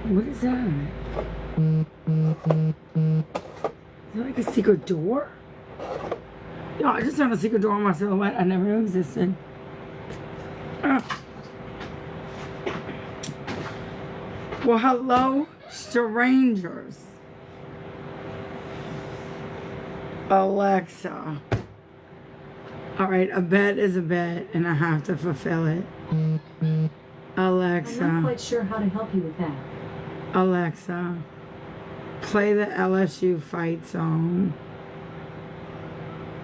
What is that? Is that like a secret door? No, I just found a secret door on my silhouette I never knew existed. Well, hello, strangers. Alexa. Alright, a bet is a bet, and I have to fulfill it. Alexa. I'm not quite sure how to help you with that. Alexa, play the LSU fight song.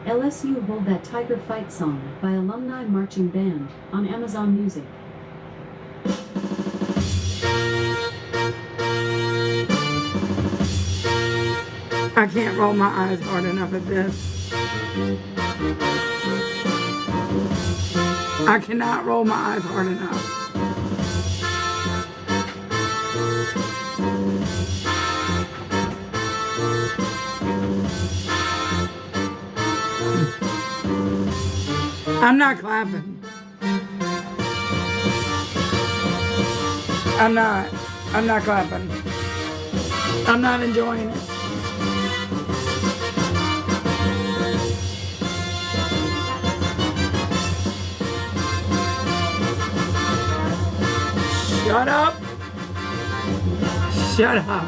LSU Hold That Tiger Fight Song by Alumni Marching Band on Amazon Music. I can't roll my eyes hard enough at this. I cannot roll my eyes hard enough. I'm not clapping. I'm not clapping. I'm not enjoying it. Shut up. Shut up.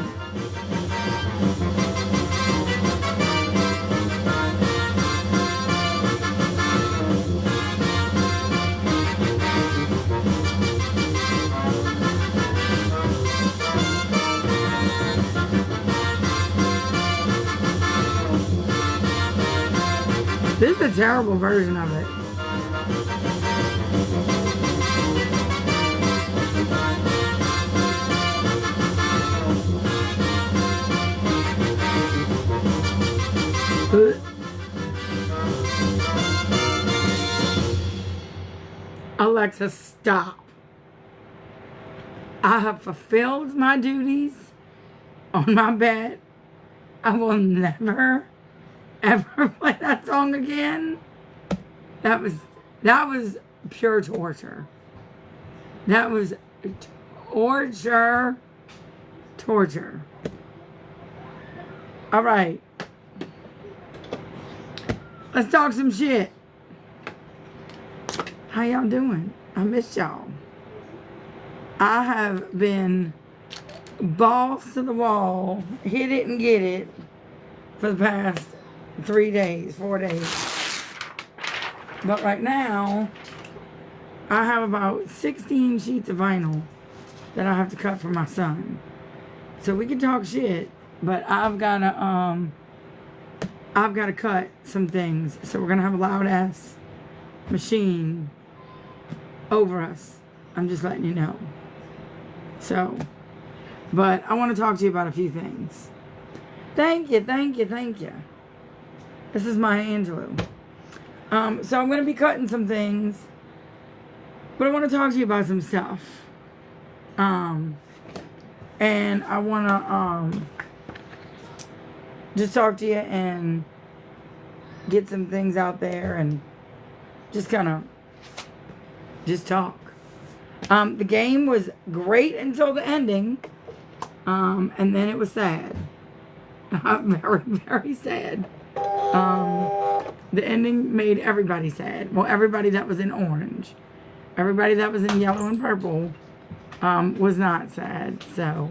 This is a terrible version of it. Alexa, stop. I have fulfilled my duties on my bed. I will never, ever play that song again. That was pure torture. That was torture. All right. Let's talk some shit. How y'all doing? I miss y'all. I have been balls to the wall, hit it and get it for the past 4 days. But right now, I have about 16 sheets of vinyl that I have to cut for my son. So we can talk shit, but I've gotta cut some things. So we're gonna have a loud ass machine over us. I'm just letting you know. So, but I want to talk to you about a few things. Thank you. This is Maya Angelou. So I'm going to be cutting some things, but I want to talk to you about some stuff. And I want to just talk to you and get some things out there and just kind of just talk. The game was great until the ending, and then it was sad. Very, very sad. The ending made everybody sad. Well, everybody that was in orange. Everybody that was in yellow and purple was not sad. So,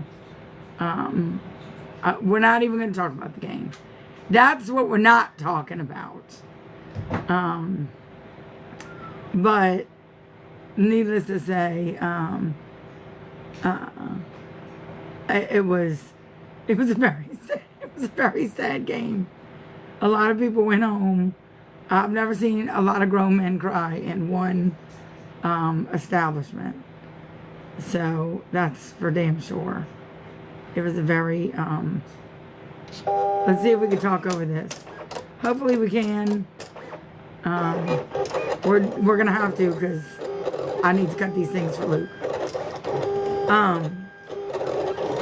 we're not even going to talk about the game. That's what we're not talking about. But needless to say, it was a very sad game. A lot of people went home. I've never seen a lot of grown men cry in one establishment. So that's for damn sure. It was a very let's see if we can talk over this. Hopefully we can. We're gonna have to, because I need to cut these things for Luke.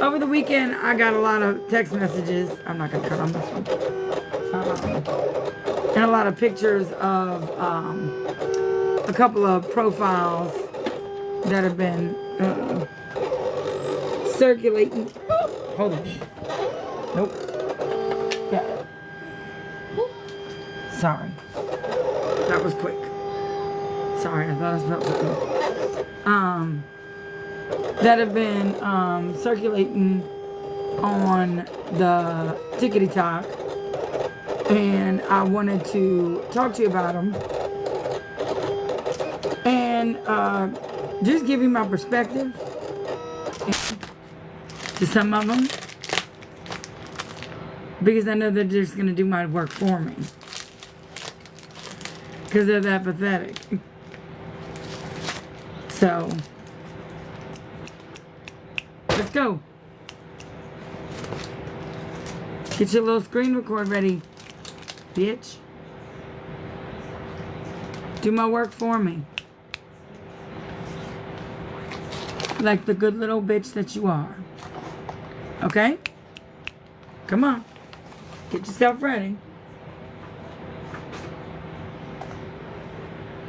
Over the weekend, I got a lot of text messages. I'm not gonna cut on this one. And a lot of pictures of a couple of profiles that have been circulating. Hold on. Nope. Yeah. Sorry. That was quick. Sorry, I thought I smelled something. That have been circulating on the Tickety Talk, and I wanted to talk to you about them and just give you my perspective to some of them, because I know they're just going to do my work for me, because they're that pathetic. So let's go. Get your little screen record ready, bitch. Do my work for me. Like the good little bitch that you are. Okay? Come on. Get yourself ready.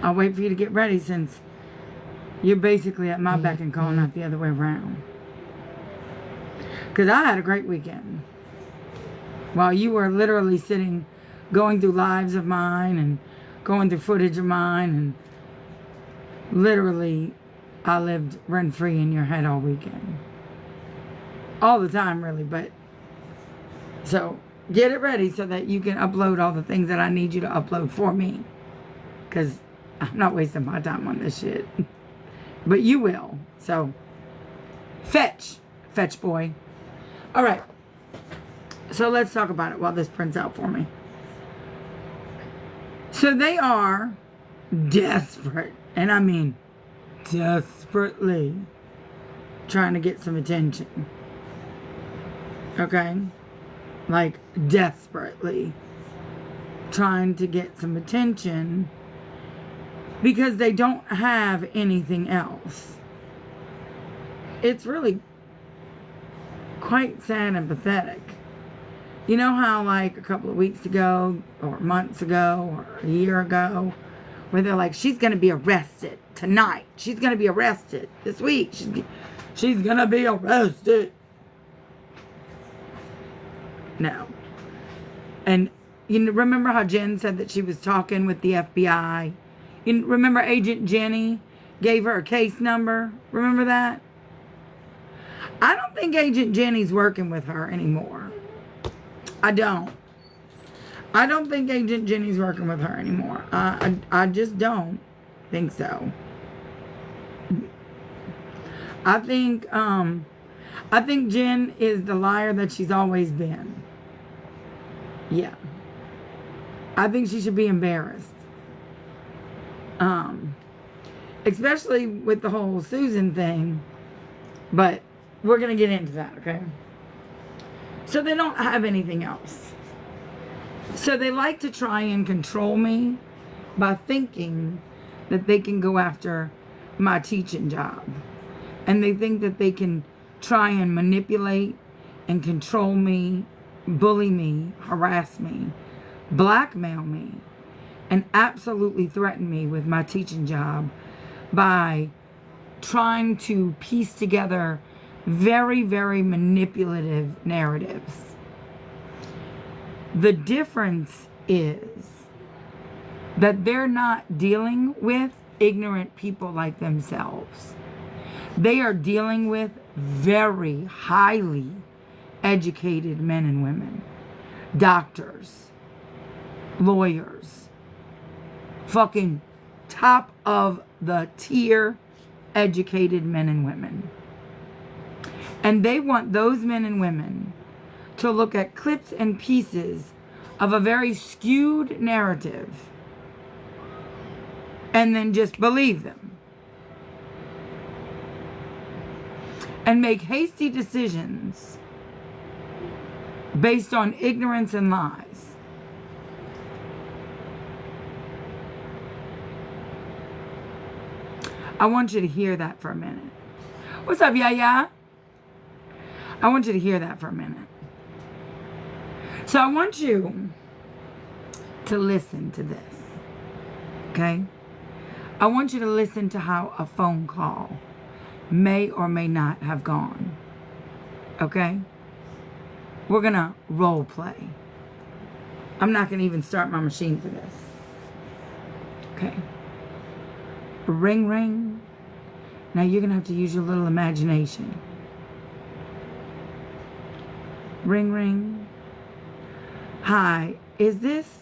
I'll wait for you to get ready, since you're basically at my beck and call, not the other way around. Because I had a great weekend. While you were literally sitting, going through lives of mine and going through footage of mine, and literally I lived rent-free in your head all weekend. All the time, really, but so get it ready so that you can upload all the things that I need you to upload for me. Because I'm not wasting my time on this shit. But you will. So fetch boy. All right. So let's talk about it while this prints out for me. So they are desperate, and I mean desperately, trying to get some attention. Okay? Like, desperately trying to get some attention, because they don't have anything else. It's really quite sad and pathetic. You know how, like, a couple of weeks ago, or months ago, or a year ago, where they're like, she's going to be arrested tonight. She's going to be arrested this week. She's going to be arrested. No. And you remember how Jen said that she was talking with the FBI? You remember Agent Jenny gave her a case number? Remember that? I don't think Agent Jenny's working with her anymore. I don't think Agent Jenny's working with her anymore. I just don't think so. I think Jen is the liar that she's always been. Yeah. I think she should be embarrassed. Especially with the whole Susan thing. But we're going to get into that, okay? So they don't have anything else. So they like to try and control me by thinking that they can go after my teaching job. And they think that they can try and manipulate and control me, bully me, harass me, blackmail me, and absolutely threaten me with my teaching job by trying to piece together very, very manipulative narratives. The difference is that they're not dealing with ignorant people like themselves. They are dealing with very highly educated men and women, doctors, lawyers, fucking top of the tier educated men and women. And they want those men and women to look at clips and pieces of a very skewed narrative and then just believe them. And make hasty decisions based on ignorance and lies. I want you to hear that for a minute. What's up, Yaya? I want you to hear that for a minute. So I want you to listen to this. Okay? I want you to listen to how a phone call may or may not have gone. Okay? We're going to role play. I'm not going to even start my machine for this. Okay? Ring, ring. Now you're going to have to use your little imagination. Ring, ring. Hi, is this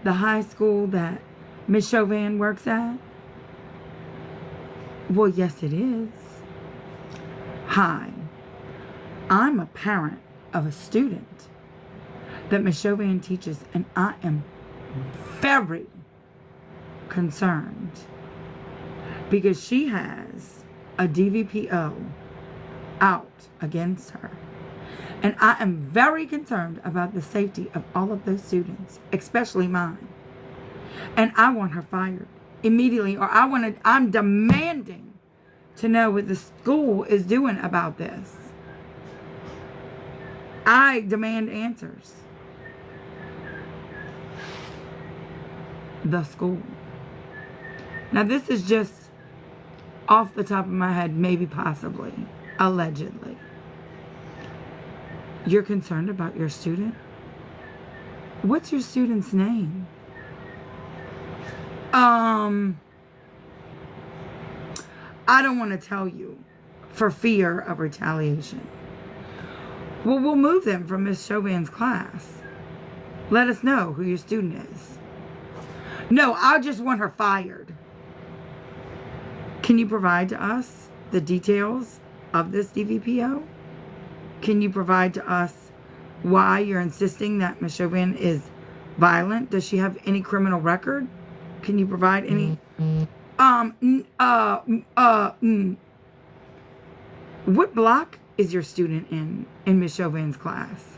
the high school that Miss Chauvin works at? Well, yes, it is. Hi, I'm a parent of a student that Miss Chauvin teaches, and I am very concerned because she has a DVPO out against her. And I am very concerned about the safety of all of those students, especially mine. And I want her fired immediately, or I'm demanding to know what the school is doing about this. I demand answers. The school. Now this is just off the top of my head, maybe possibly, allegedly. You're concerned about your student? What's your student's name? I don't want to tell you for fear of retaliation. Well, we'll move them from Miss Chauvin's class. Let us know who your student is. No, I just want her fired. Can you provide to us the details of this DVPO? Can you provide to us why you're insisting that Miss Chauvin is violent? Does she have any criminal record? Can you provide any? What block is your student in Miss Chauvin's class?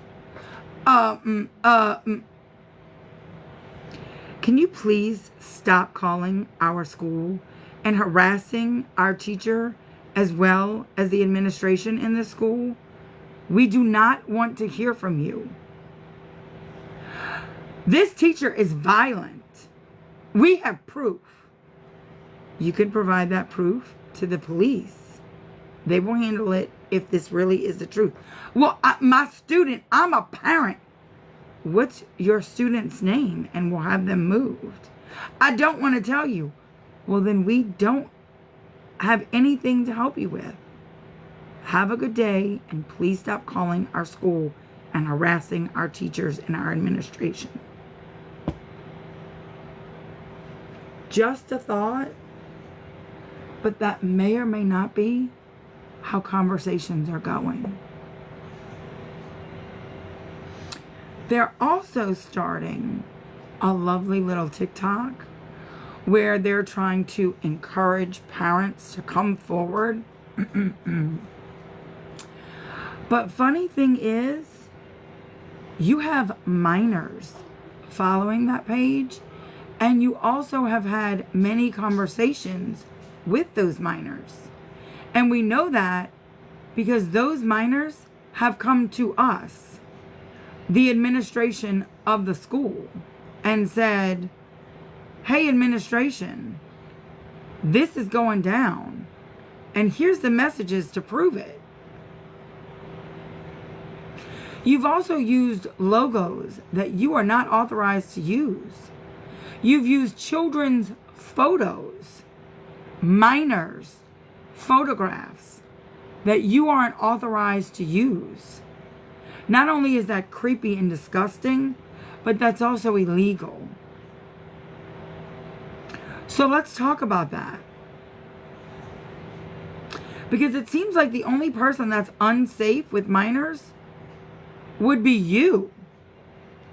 Can you please stop calling our school and harassing our teacher as well as the administration in the school? We do not want to hear from you. This teacher is violent. We have proof. You can provide that proof to the police. They will handle it if this really is the truth. Well, my student, I'm a parent. What's your student's name? And we'll have them moved. I don't want to tell you. Well, then we don't have anything to help you with. Have a good day, and please stop calling our school and harassing our teachers and our administration. Just a thought, but that may or may not be how conversations are going. They're also starting a lovely little TikTok where they're trying to encourage parents to come forward. But funny thing is, you have minors following that page, and you also have had many conversations with those minors. And we know that because those minors have come to us, the administration of the school, and said, hey, administration, this is going down, and here's the messages to prove it. You've also used logos that you are not authorized to use. You've used children's photos, minors' photographs that you aren't authorized to use. Not only is that creepy and disgusting, but that's also illegal. So let's talk about that. Because it seems like the only person that's unsafe with minors would be you,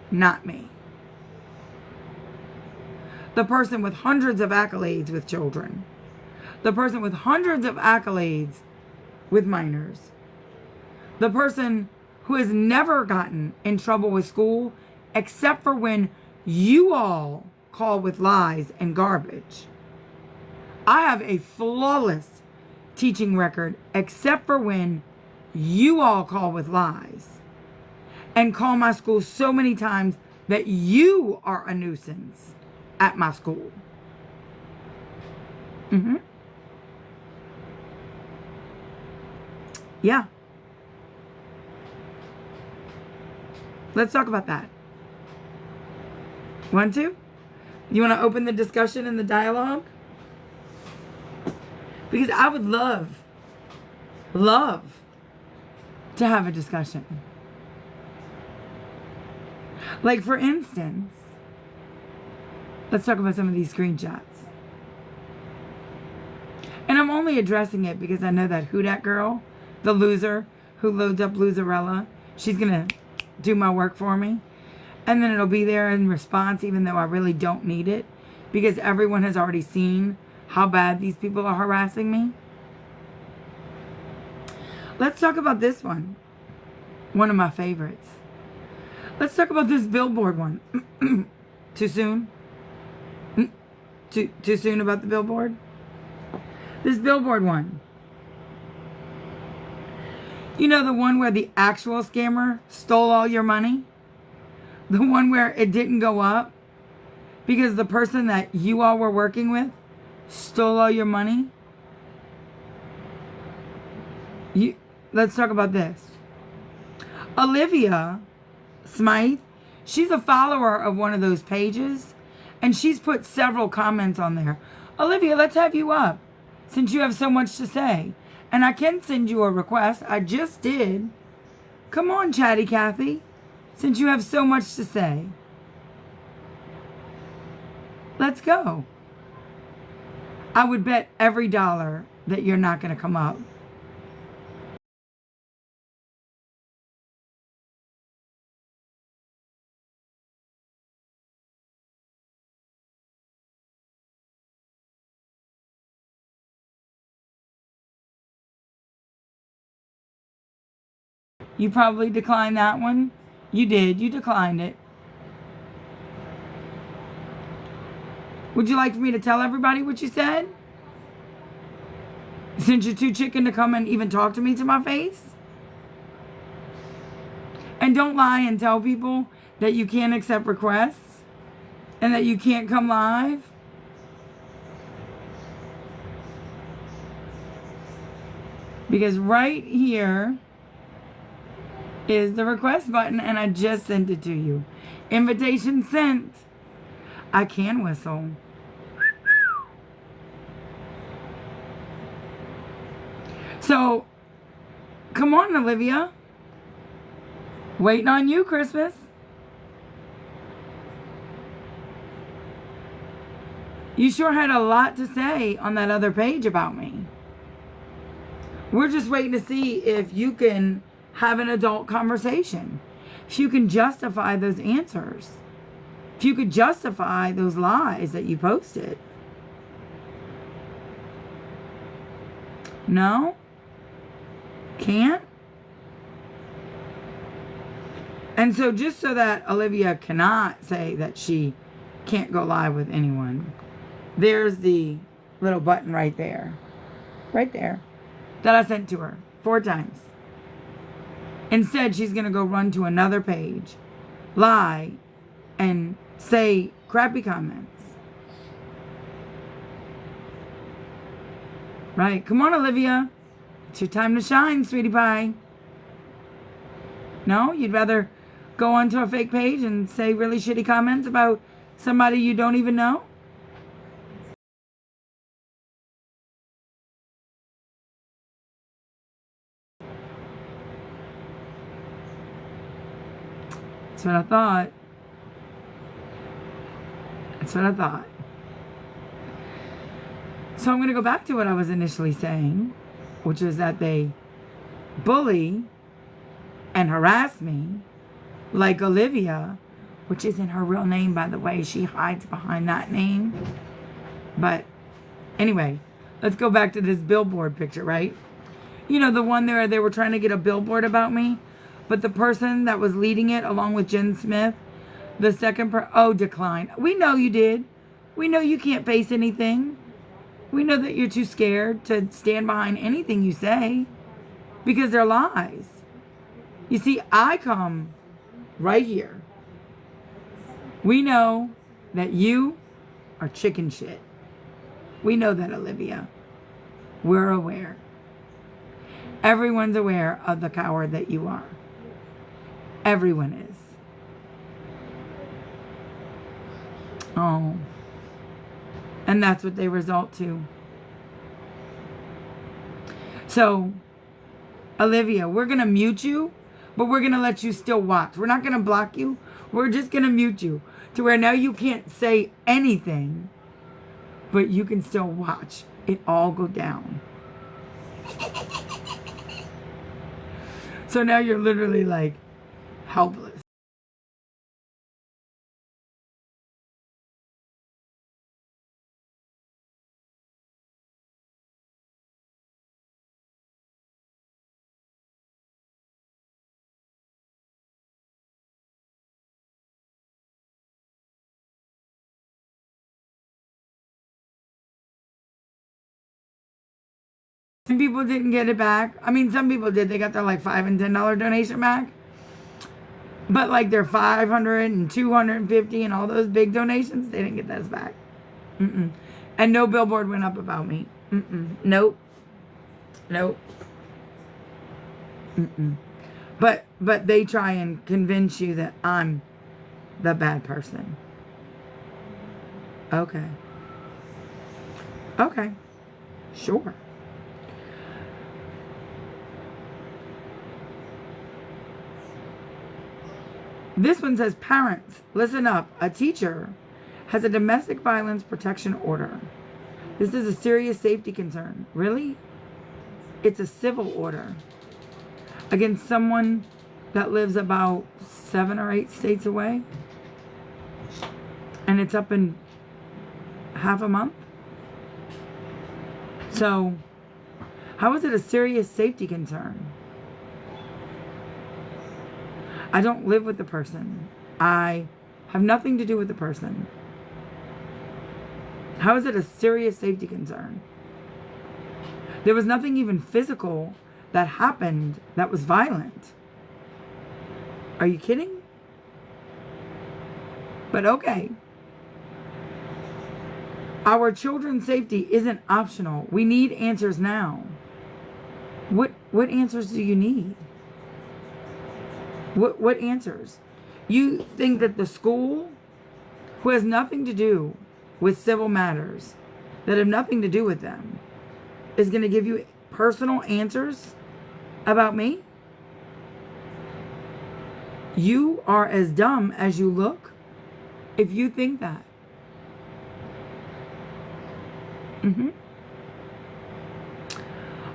not me. The person with hundreds of accolades with children. The person with hundreds of accolades with minors. The person who has never gotten in trouble with school except for when you all call with lies and garbage. I have a flawless teaching record except for when you all call with lies and call my school so many times that you are a nuisance at my school. Yeah. Let's talk about that. Want to? You want to open the discussion and the dialogue? Because I would love to have a discussion. Like, for instance, let's talk about some of these screenshots. And I'm only addressing it because I know that who that girl, the loser who loads up Loserella, she's going to do my work for me. And then it'll be there in response, even though I really don't need it, because everyone has already seen how bad these people are harassing me. Let's talk about this one. One of my favorites. Let's talk about this billboard one. Too soon? Too soon about the billboard? This billboard one. You know, the one where the actual scammer stole all your money? The one where it didn't go up because the person that you all were working with stole all your money? Let's talk about this. Olivia Smythe, she's a follower of one of those pages, and she's put several comments on there. Olivia, let's have you up, since you have so much to say. And I can send you a request. I just did. Come on, Chatty Cathy, since you have so much to say. Let's go. I would bet every dollar that you're not going to come up. You probably declined that one. You did. You declined it. Would you like for me to tell everybody what you said? Since you're too chicken to come and even talk to me to my face? And don't lie and tell people that you can't accept requests and that you can't come live. Because right here is the request button, and I just sent it to you. Invitation sent. I can whistle. So, come on, Olivia. Waiting on you, Christmas. You sure had a lot to say on that other page about me. We're just waiting to see if you can have an adult conversation. If you can justify those answers. If you could justify those lies that you posted. No? Can't? And so just so that Olivia cannot say that she can't go live with anyone, there's the little button right there. Right there. That I sent to her 4 times. Instead, she's going to go run to another page, lie, and say crappy comments. Right. Come on, Olivia. It's your time to shine, sweetie pie. No? You'd rather go onto a fake page and say really shitty comments about somebody you don't even know? That's what I thought. That's what I thought. So I'm going to go back to what I was initially saying, which is that they bully and harass me like Olivia, which isn't her real name, by the way. She hides behind that name. But anyway, let's go back to this billboard picture, right? You know, the one there, they were trying to get a billboard about me, but the person that was leading it, along with Jen Smith, the second declined. We know you did. We know you can't face anything. We know that you're too scared to stand behind anything you say because they're lies. You see, I come right here. We know that you are chicken shit. We know that, Olivia. We're aware. Everyone's aware of the coward that you are. Everyone is. Oh. And that's what they result to. So, Olivia, we're going to mute you, but we're going to let you still watch. We're not going to block you. We're just going to mute you to where now you can't say anything, but you can still watch it all go down. So now you're literally like helpless. Some people didn't get it back. I mean, some people did. They got their like $5 and $10 donation back. But like their 500 and 250 and all those big donations, they didn't get those back. Mm-mm. And no billboard went up about me. Mm-mm. Nope. Nope. Mm-mm. But they try and convince you that I'm the bad person. Okay. Okay. Sure. This one says, parents, listen up. A teacher has a domestic violence protection order. This is a serious safety concern. Really? It's a civil order against someone that lives about 7 or 8 states away. And it's up in half a month. So, how is it a serious safety concern? I don't live with the person. I have nothing to do with the person. How is it a serious safety concern? There was nothing even physical that happened that was violent. Are you kidding? But okay. Our children's safety isn't optional. We need answers now. What answers do you need? What answers? You think that the school, who has nothing to do with civil matters, that have nothing to do with them, is going to give you personal answers about me? You are as dumb as you look if you think that.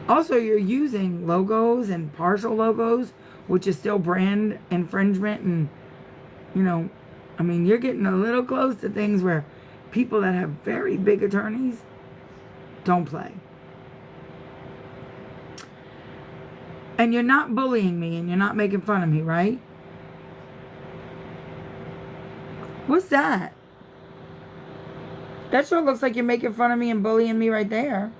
Also, you're using logos and partial logos, which is still brand infringement. And, I mean, you're getting a little close to things where people that have very big attorneys don't play. And you're not bullying me and you're not making fun of me, right? What's that? That sure looks like you're making fun of me and bullying me right there.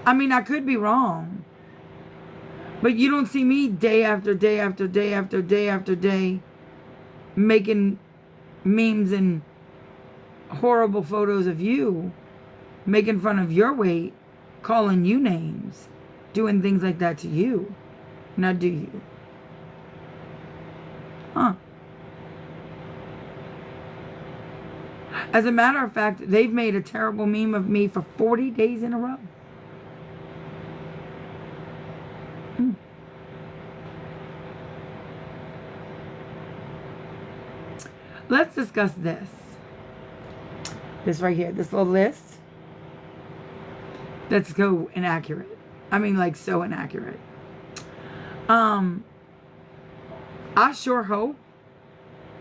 I mean, I could be wrong. But you don't see me day after day after day after day after day making memes and horrible photos of you, making fun of your weight, calling you names, doing things like that to you. Now do you? Huh. As a matter of fact, they've made a terrible meme of me for 40 days in a row. Let's discuss this. This right here, this little list. That's so inaccurate. I mean, like, so inaccurate. I sure hope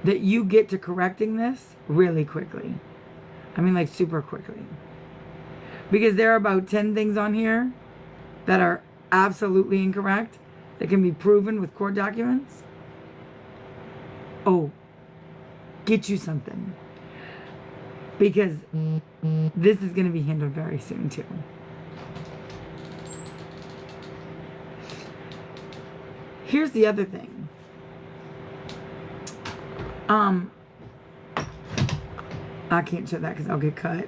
that you get to correcting this really quickly. I mean, like, super quickly. Because there are about 10 things on here that are absolutely incorrect that can be proven with court documents. Oh, get you something. Because this is going to be handled very soon, too. Here's the other thing. I can't show that because I'll get cut.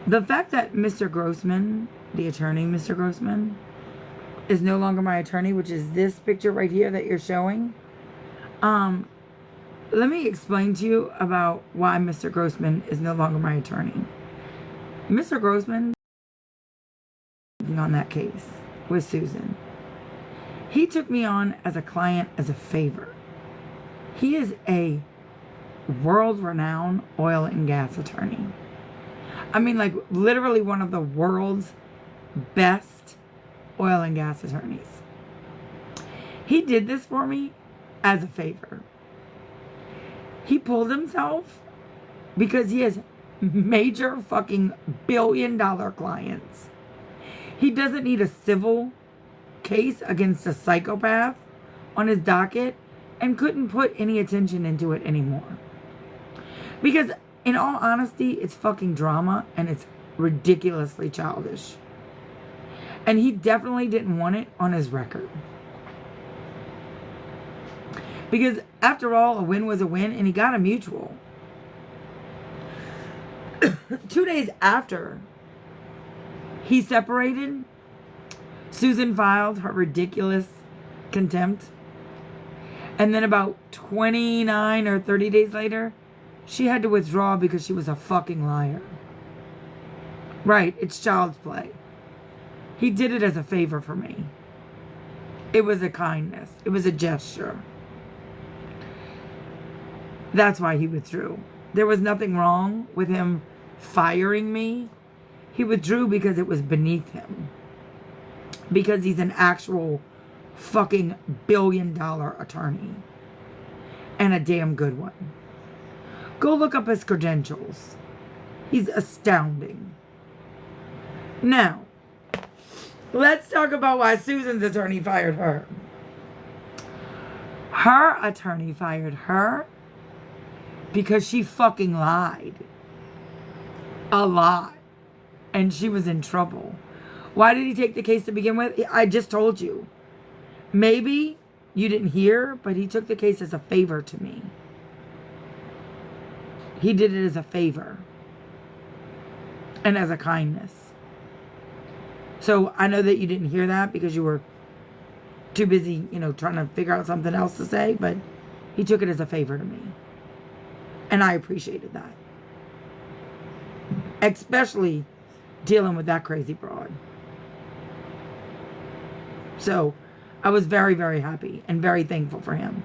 The fact that Mr. Grossman, the attorney, Mr. Grossman, is no longer my attorney, which is this picture right here that you're showing. let me explain to you about why Mr. Grossman is no longer my attorney. Mr. Grossman, on that case with Susan, he took me on as a client as a favor. He is a world-renowned oil and gas attorney. I mean, like, literally one of the world's best oil and gas attorneys. He did this for me as a favor. He pulled himself because he has major fucking billion-dollar clients. He doesn't need a civil case against a psychopath on his docket and couldn't put any attention into it anymore. Because, in all honesty, it's fucking drama and it's ridiculously childish. And he definitely didn't want it on his record. Because, after all, a win was a win and he got a mutual. 2 days after he separated, Susan filed her ridiculous contempt. And then about 29 or 30 days later, she had to withdraw because she was a fucking liar. Right, it's child's play. He did it as a favor for me. It was a kindness. It was a gesture. That's why he withdrew. There was nothing wrong with him firing me. He withdrew because it was beneath him. Because he's an actual fucking billion-dollar attorney. And a damn good one. Go look up his credentials. He's astounding. Now, let's talk about why Susan's attorney fired her. Her attorney fired her because she fucking lied. A lot. And she was in trouble. Why did he take the case to begin with? I just told you. Maybe you didn't hear, but he took the case as a favor to me. He did it as a favor. And as a kindness. So I know that you didn't hear that because you were too busy, trying to figure out something else to say, but he took it as a favor to me. And I appreciated that. Especially dealing with that crazy broad. So I was very, very happy and very thankful for him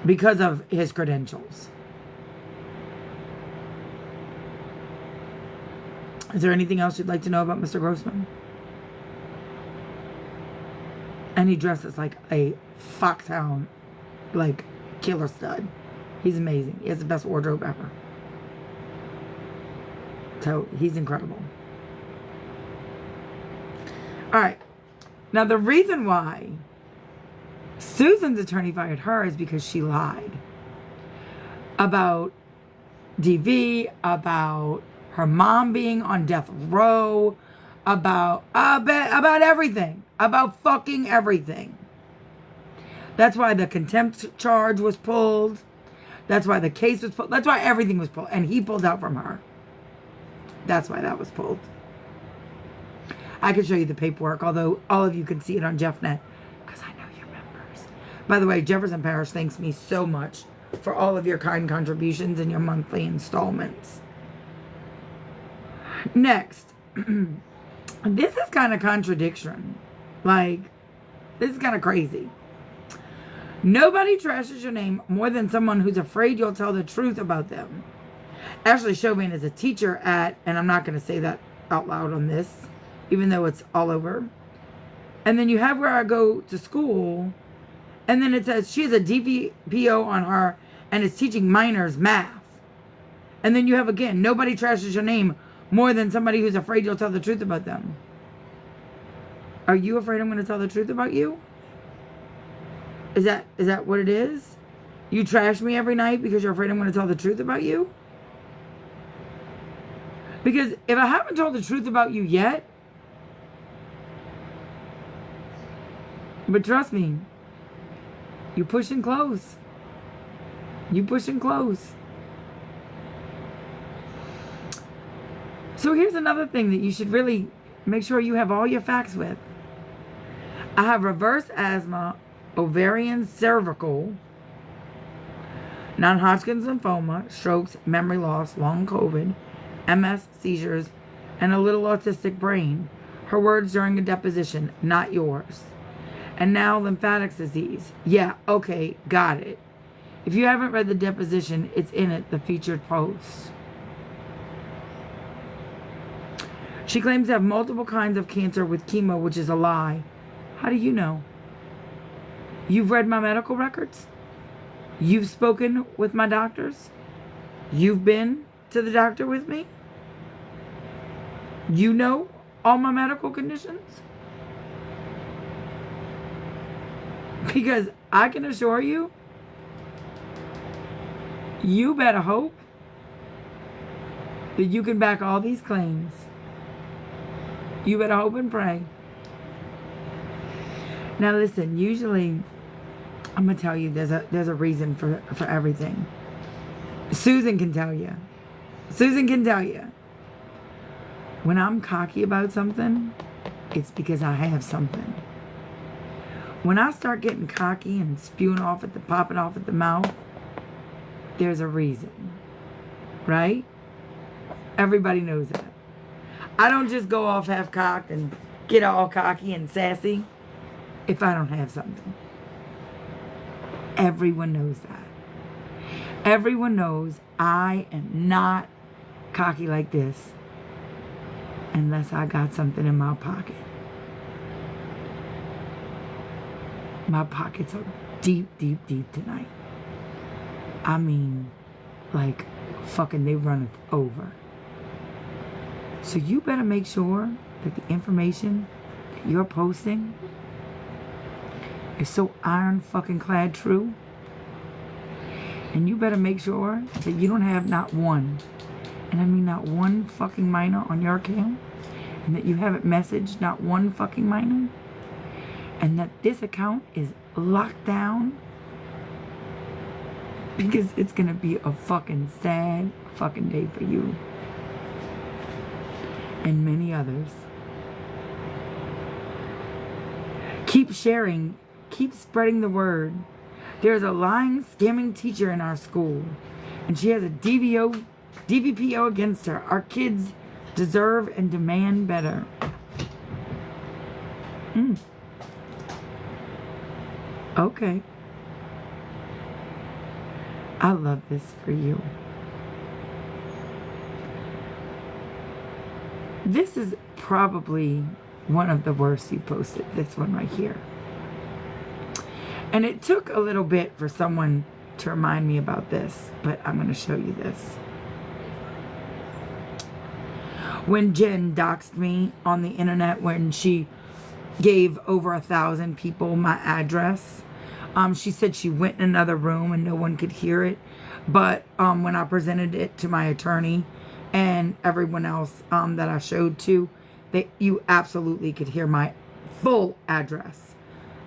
because of his credentials. Is there anything else you'd like to know about Mr. Grossman? And he dresses like a foxhound, like killer stud. He's amazing. He has the best wardrobe ever. So he's incredible. All right. Now the reason why Susan's attorney fired her is because she lied about DV, about her mom being on death row, about everything, about fucking everything. That's why the contempt charge was pulled. That's why the case was pulled. That's why everything was pulled. And he pulled out from her. That's why that was pulled. I can show you the paperwork, although all of you can see it on JeffNet, because I know you're members. By the way, Jefferson Parish thanks me so much for all of your kind contributions and your monthly installments. Next, this is kind of contradiction. Like, this is kind of crazy. Nobody trashes your name more than someone who's afraid you'll tell the truth about them. Ashley Chauvin is a teacher at, and I'm not going to say that out loud on this, even though it's all over. And then you have where I go to school, and then it says she has a DVPO on her and is teaching minors math. And then you have, again, nobody trashes your name more than somebody who's afraid you'll tell the truth about them. Are you afraid I'm going to tell the truth about you? Is that what it is? You trash me every night because you're afraid I'm going to tell the truth about you? Because if I haven't told the truth about you yet, but trust me, you pushing close. You pushing close. So here's another thing that you should really make sure you have all your facts with. I have reverse asthma, ovarian, cervical, non-Hodgkin's lymphoma, strokes, memory loss, long COVID, MS, seizures, and a little autistic brain. Her words during a deposition, not yours. And now lymphatic disease. Yeah, okay, got it. If you haven't read the deposition, it's in it, the featured post. She claims to have multiple kinds of cancer with chemo, which is a lie. How do you know? You've read my medical records? You've spoken with my doctors? You've been to the doctor with me? You know all my medical conditions? Because I can assure you, you better hope that you can back all these claims. You better hope and pray. Now listen, usually I'm gonna tell you there's a reason for everything. Susan can tell you. Susan can tell you. When I'm cocky about something, it's because I have something. When I start getting cocky and spewing off at the popping off at the mouth, there's a reason. Right? Everybody knows that. I don't just go off half-cocked and get all cocky and sassy if I don't have something. Everyone knows that. Everyone knows I am not cocky like this unless I got something in my pocket. My pockets are deep, deep, deep tonight. I mean, like, fucking they run it over. So you better make sure that the information that you're posting is so iron fucking clad true. And you better make sure that you don't have not one, and I mean not one fucking minor on your account, and that you haven't messaged not one fucking minor, and that this account is locked down, because it's gonna be a fucking sad fucking day for you and many others. Keep sharing, keep spreading the word. There's a lying, scamming teacher in our school, and she has a DVPO against her. Our kids deserve and demand better. Okay. I love this for you. This is probably one of the worst you've posted. This one right here. And it took a little bit for someone to remind me about this, but I'm going to show you this. When Jen doxed me on the internet, when she gave over 1,000 people my address, she said she went in another room and no one could hear it. But when I presented it to my attorney and everyone else that I showed to, you absolutely could hear my full address.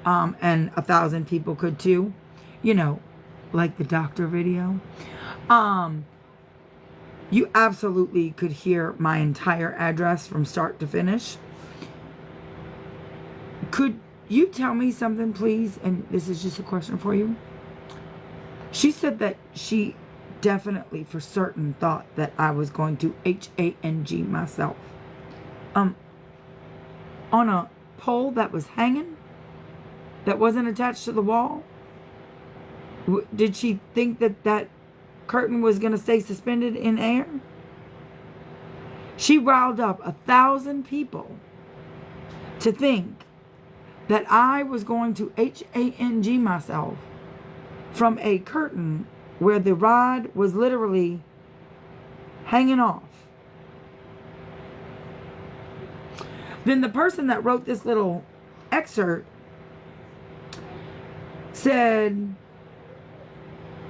And 1,000 people could too. You know, like the doctor video. You absolutely could hear my entire address from start to finish. Could you tell me something, please? And this is just a question for you. She said that she definitely for certain thought that I was going to hang myself. On a pole that was hanging, that wasn't attached to the wall. Did she think that that curtain was going to stay suspended in air? She riled up 1,000 people to think that I was going to hang myself from a curtain where the rod was literally hanging off. Then the person that wrote this little excerpt said,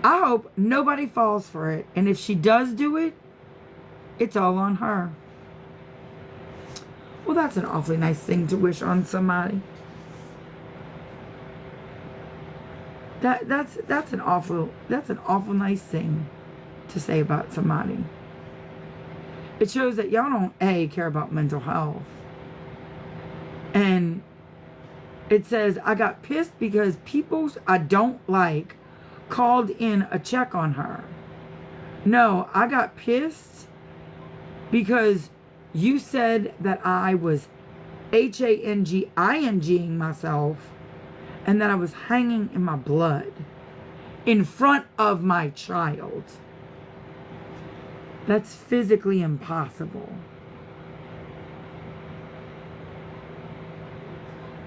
I hope nobody falls for it. And if she does do it, it's all on her. Well, that's an awfully nice thing to wish on somebody. That's an awful nice thing to say about somebody. It shows that y'all don't care about mental health. And it says, I got pissed because people I don't like called in a check on her. No, I got pissed because you said that I was HANGINGing myself and that I was hanging in my blood in front of my child. That's physically impossible.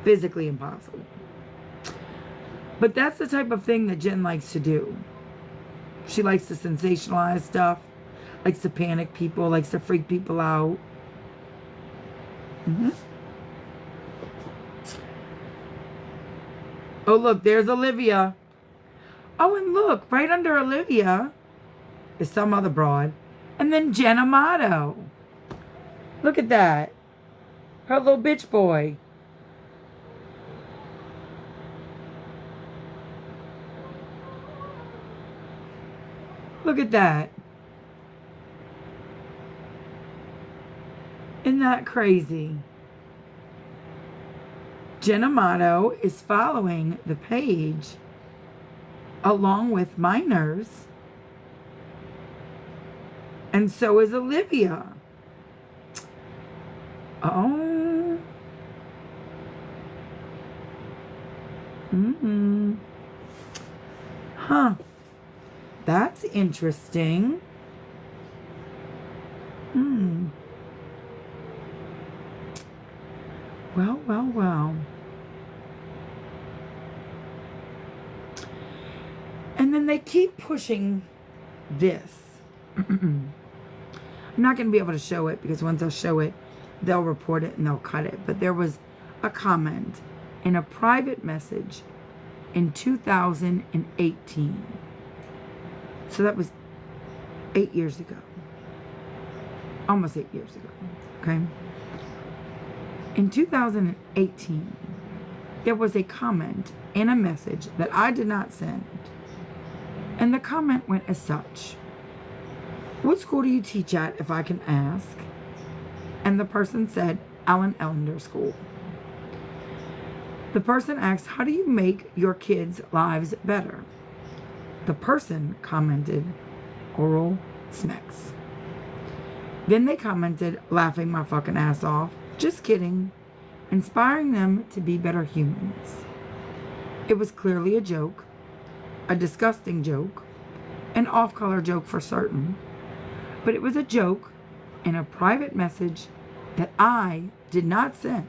Physically impossible. But that's the type of thing that Jen likes to do. She likes to sensationalize stuff, likes to panic people, likes to freak people out. Mm-hmm. Oh, look, there's Olivia. Oh, and look, right under Olivia is some other broad. And then Jen Amato. Look at that. Her little bitch boy. Look at that. Isn't that crazy? Jen Amato is following the page along with minors. And so is Olivia. Oh. Mm-hmm. Huh. That's interesting. Well, well, well. And then they keep pushing this. I'm not going to be able to show it because once I show it, they'll report it and they'll cut it. But there was a comment in a private message in 2018. So that was 8 years ago. Almost 8 years ago. Okay. In 2018, there was a comment in a message that I did not send. And the comment went as such. What school do you teach at, if I can ask? And the person said, Allen Ellender School. The person asked, how do you make your kids' lives better? The person commented, oral smecks. Then they commented, laughing my fucking ass off, just kidding, inspiring them to be better humans. It was clearly a joke, a disgusting joke, an off-color joke for certain, but it was a joke in a private message that I did not send.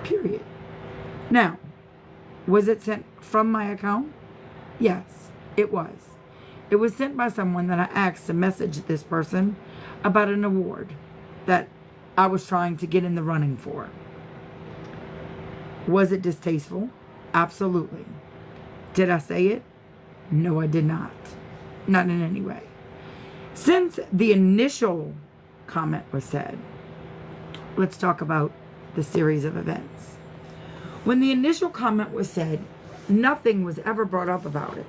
Period. Now, was it sent from my account? Yes, it was. It was sent by someone that I asked to message this person about an award that I was trying to get in the running for. Was it distasteful? Absolutely. Did I say it? No, I did not. Not in any way. Since the initial comment was said, let's talk about the series of events. When the initial comment was said, nothing was ever brought up about it.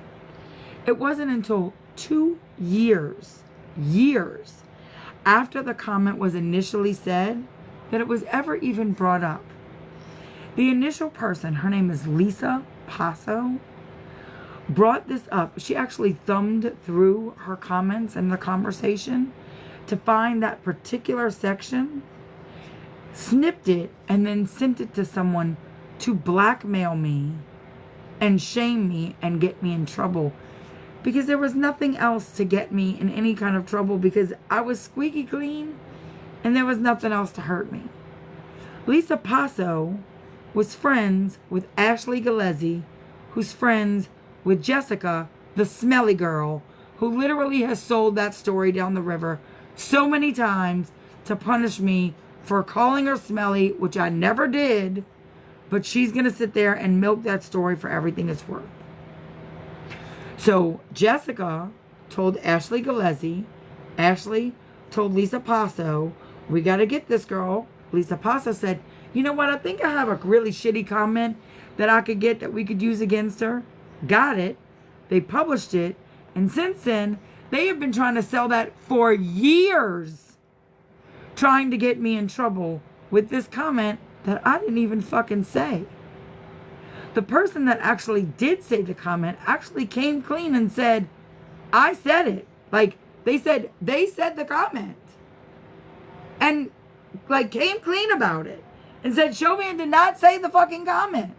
It wasn't until 2 years after the comment was initially said that it was ever even brought up. The initial person, her name is Lisa Passo, brought this up. She actually thumbed through her comments and the conversation to find that particular section, snipped it, and then sent it to someone to blackmail me and shame me and get me in trouble, because there was nothing else to get me in any kind of trouble, because I was squeaky clean and there was nothing else to hurt me. Lisa Passo was friends with Ashley Gillespie, who's friends with Jessica, the smelly girl, who literally has sold that story down the river so many times to punish me for calling her smelly, which I never did, but she's going to sit there and milk that story for everything it's worth. So Jessica told Ashley Gillespie, Ashley told Lisa Passo, we got to get this girl. Lisa Passo said, you know what, I think I have a really shitty comment that I could get that we could use against her. Got it. They published it. And since then, they have been trying to sell that for years, trying to get me in trouble with this comment that I didn't even fucking say. The person that actually did say the comment actually came clean and said, I said it. Like, they said the comment. And, like, came clean about it. And said Chauvin did not say the fucking comment.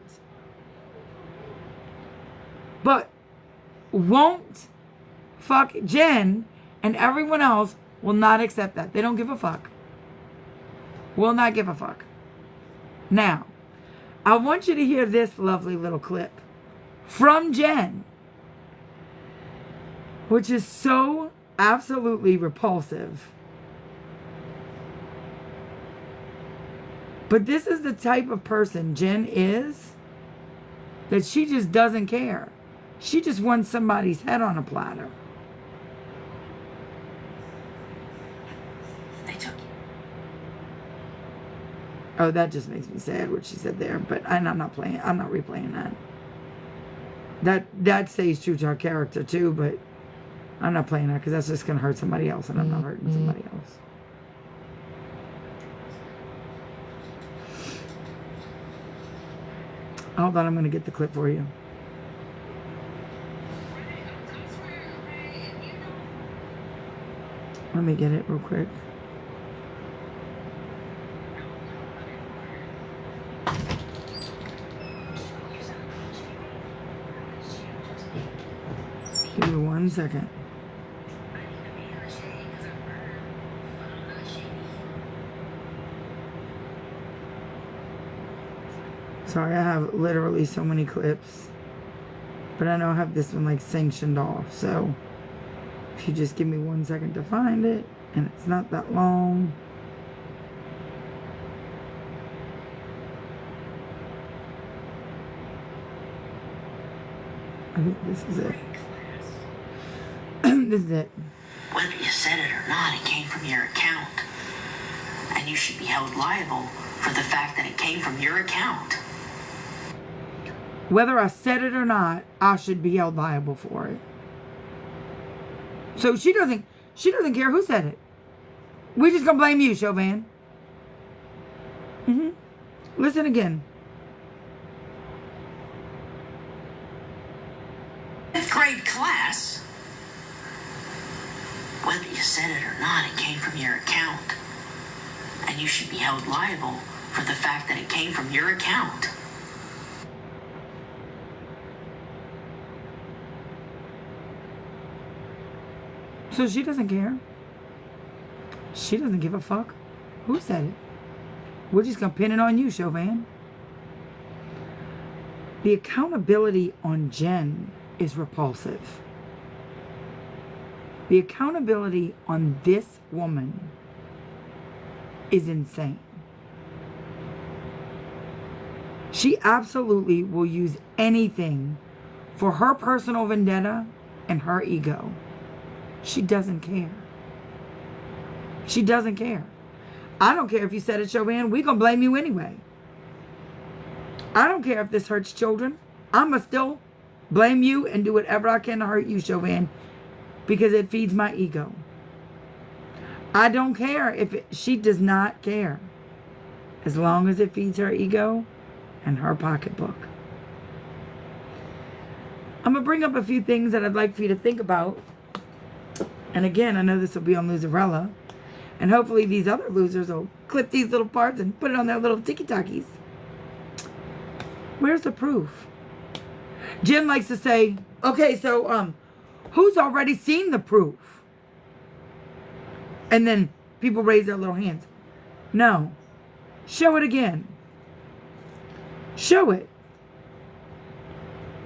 But won't fuck Jen, and everyone else will not accept that. They don't give a fuck. Will not give a fuck. Now, I want you to hear this lovely little clip from Jen, which is so absolutely repulsive. But this is the type of person Jen is, that she just doesn't care. She just wants somebody's head on a platter. They took you. Oh, that just makes me sad what she said there. But I'm not replaying that. That stays true to her character too, but I'm not playing that because that's just going to hurt somebody else, and I'm not hurting somebody else. Hold on, I'm going to get the clip for you. Let me get it real quick. Give me 1 second. Sorry, I have literally so many clips. But I know I have this one like sanctioned off. So if you just give me 1 second to find it, and it's not that long. I think this is it. This is it. Whether you said it or not, it came from your account. And you should be held liable for the fact that it came from your account. Whether I said it or not, I should be held liable for it. So she doesn't care who said it. We're just gonna blame you, Chauvin. Listen again. 5th grade class. Whether you said it or not, it came from your account. And you should be held liable for the fact that it came from your account. So she doesn't care. She doesn't give a fuck who said it. We're just gonna pin it on you, Chauvin. The accountability on Jen is repulsive. The accountability on this woman is insane. She absolutely will use anything for her personal vendetta and her ego. She doesn't care. She doesn't care. I don't care if you said it, Chauvin. We're going to blame you anyway. I don't care if this hurts children. I'm going to still blame you and do whatever I can to hurt you, Chauvin, because it feeds my ego. I don't care if she does not care, as long as it feeds her ego and her pocketbook. I'm going to bring up a few things that I'd like for you to think about. And again, I know this will be on Loserella. And hopefully these other losers will clip these little parts and put it on their little tiki-takis. Where's the proof? Jen likes to say, okay, so who's already seen the proof? And then people raise their little hands. No. Show it again. Show it.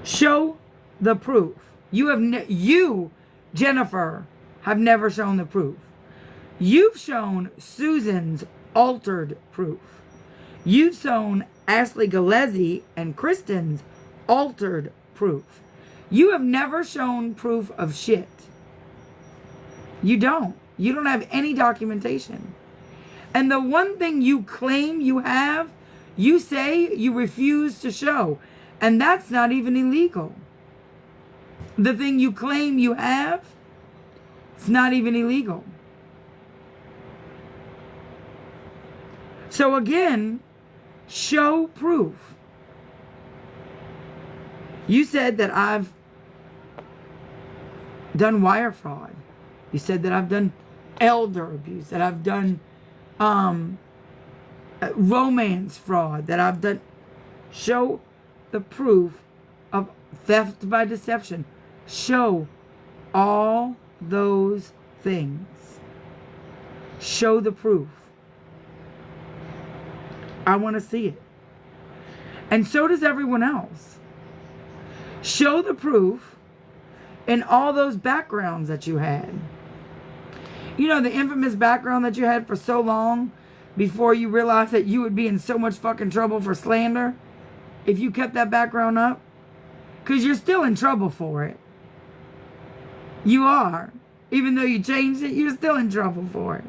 Show the proof. You, Jennifer, have never shown the proof. You've shown Susan's altered proof. You've shown Ashley Gillespie and Kristen's altered proof. You have never shown proof of shit. You don't. You don't have any documentation. And the one thing you claim you have, you say you refuse to show. And that's not even illegal. The thing you claim you have, it's not even illegal. So again, show proof. You said that I've done wire fraud. You said that I've done elder abuse, that I've done romance fraud, that I've done. Show the proof of theft by deception. Show all those things. Show the proof. I want to see it. And so does everyone else. Show the proof in all those backgrounds that you had. You know, the infamous background that you had for so long before you realized that you would be in so much fucking trouble for slander if you kept that background up? Because you're still in trouble for it. You are. Even though you changed it, you're still in trouble for it.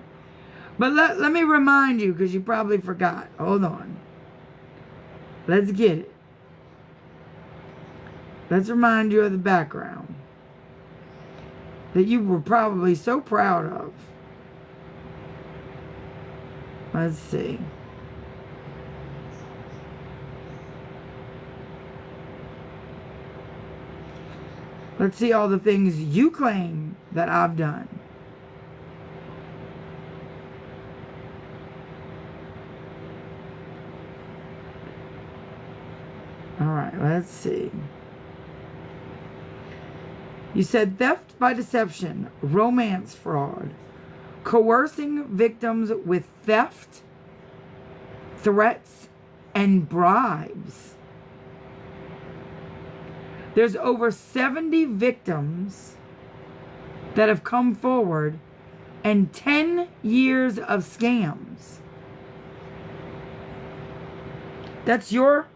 But let me remind you, because you probably forgot. Hold on. Let's get it. Let's remind you of the background that you were probably so proud of. Let's see. Let's see all the things you claim that I've done. All right, let's see. You said theft by deception, romance fraud, coercing victims with theft, threats, and bribes. There's over 70 victims that have come forward and 10 years of scams. That's your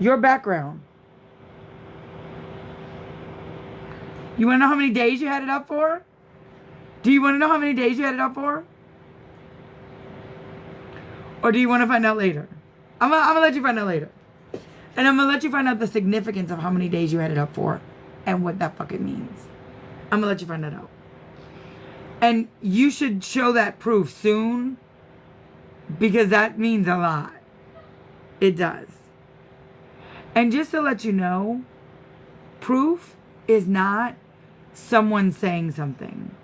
background. You want to know how many days you had it up for? Do you want to know how many days you had it up for? Or do you want to find out later? I'm gonna let you find out later. And I'm going to let you find out the significance of how many days you had it up for and what that fucking means. I'm going to let you find that out. And you should show that proof soon because that means a lot. It does. And just to let you know, proof is not someone saying something.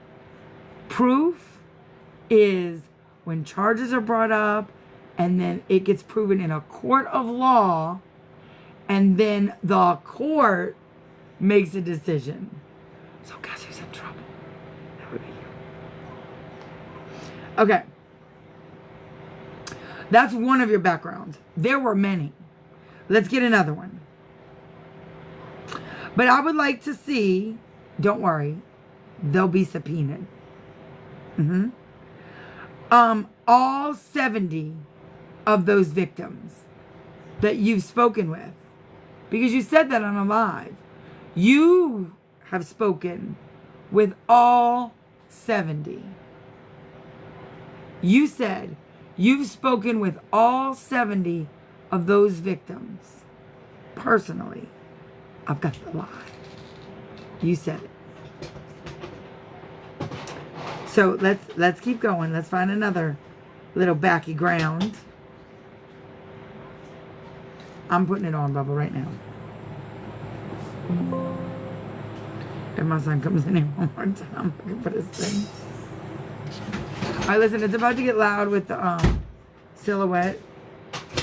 Proof is when charges are brought up and then it gets proven in a court of law. And then the court makes a decision. So guess who's in trouble? That would be you. Okay. That's one of your backgrounds. There were many. Let's get another one. But I would like to see, don't worry, they'll be subpoenaed. All 70 of those victims that you've spoken with. Because you said that on a live. You have spoken with all 70. You said you've spoken with all 70 of those victims. Personally. I've got the live. You said it. So let's keep going. Let's find another little backy ground. I'm putting it on, Bubba, right now. If my son comes in here one more time, I can put his thing. Alright, listen, it's about to get loud with the silhouette.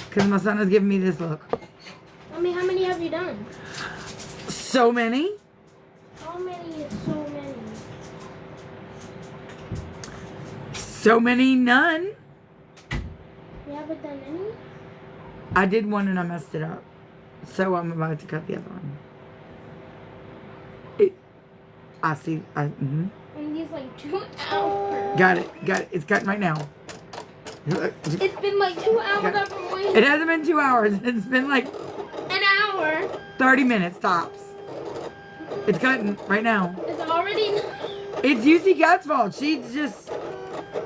Because my son is giving me this look. Mommy, how many have you done? So many. How many is so many? So many, none. You haven't done any? I did one and I messed it up. So I'm about to cut the other one. I see. And these like 2 hours. Got it. It's cutting right now. It's been like 2 hours I've been waiting. It hasn't been 2 hours. It's been like An hour. 30 minutes tops. It's cutting right now. It's already. It's UC Cat's fault. She just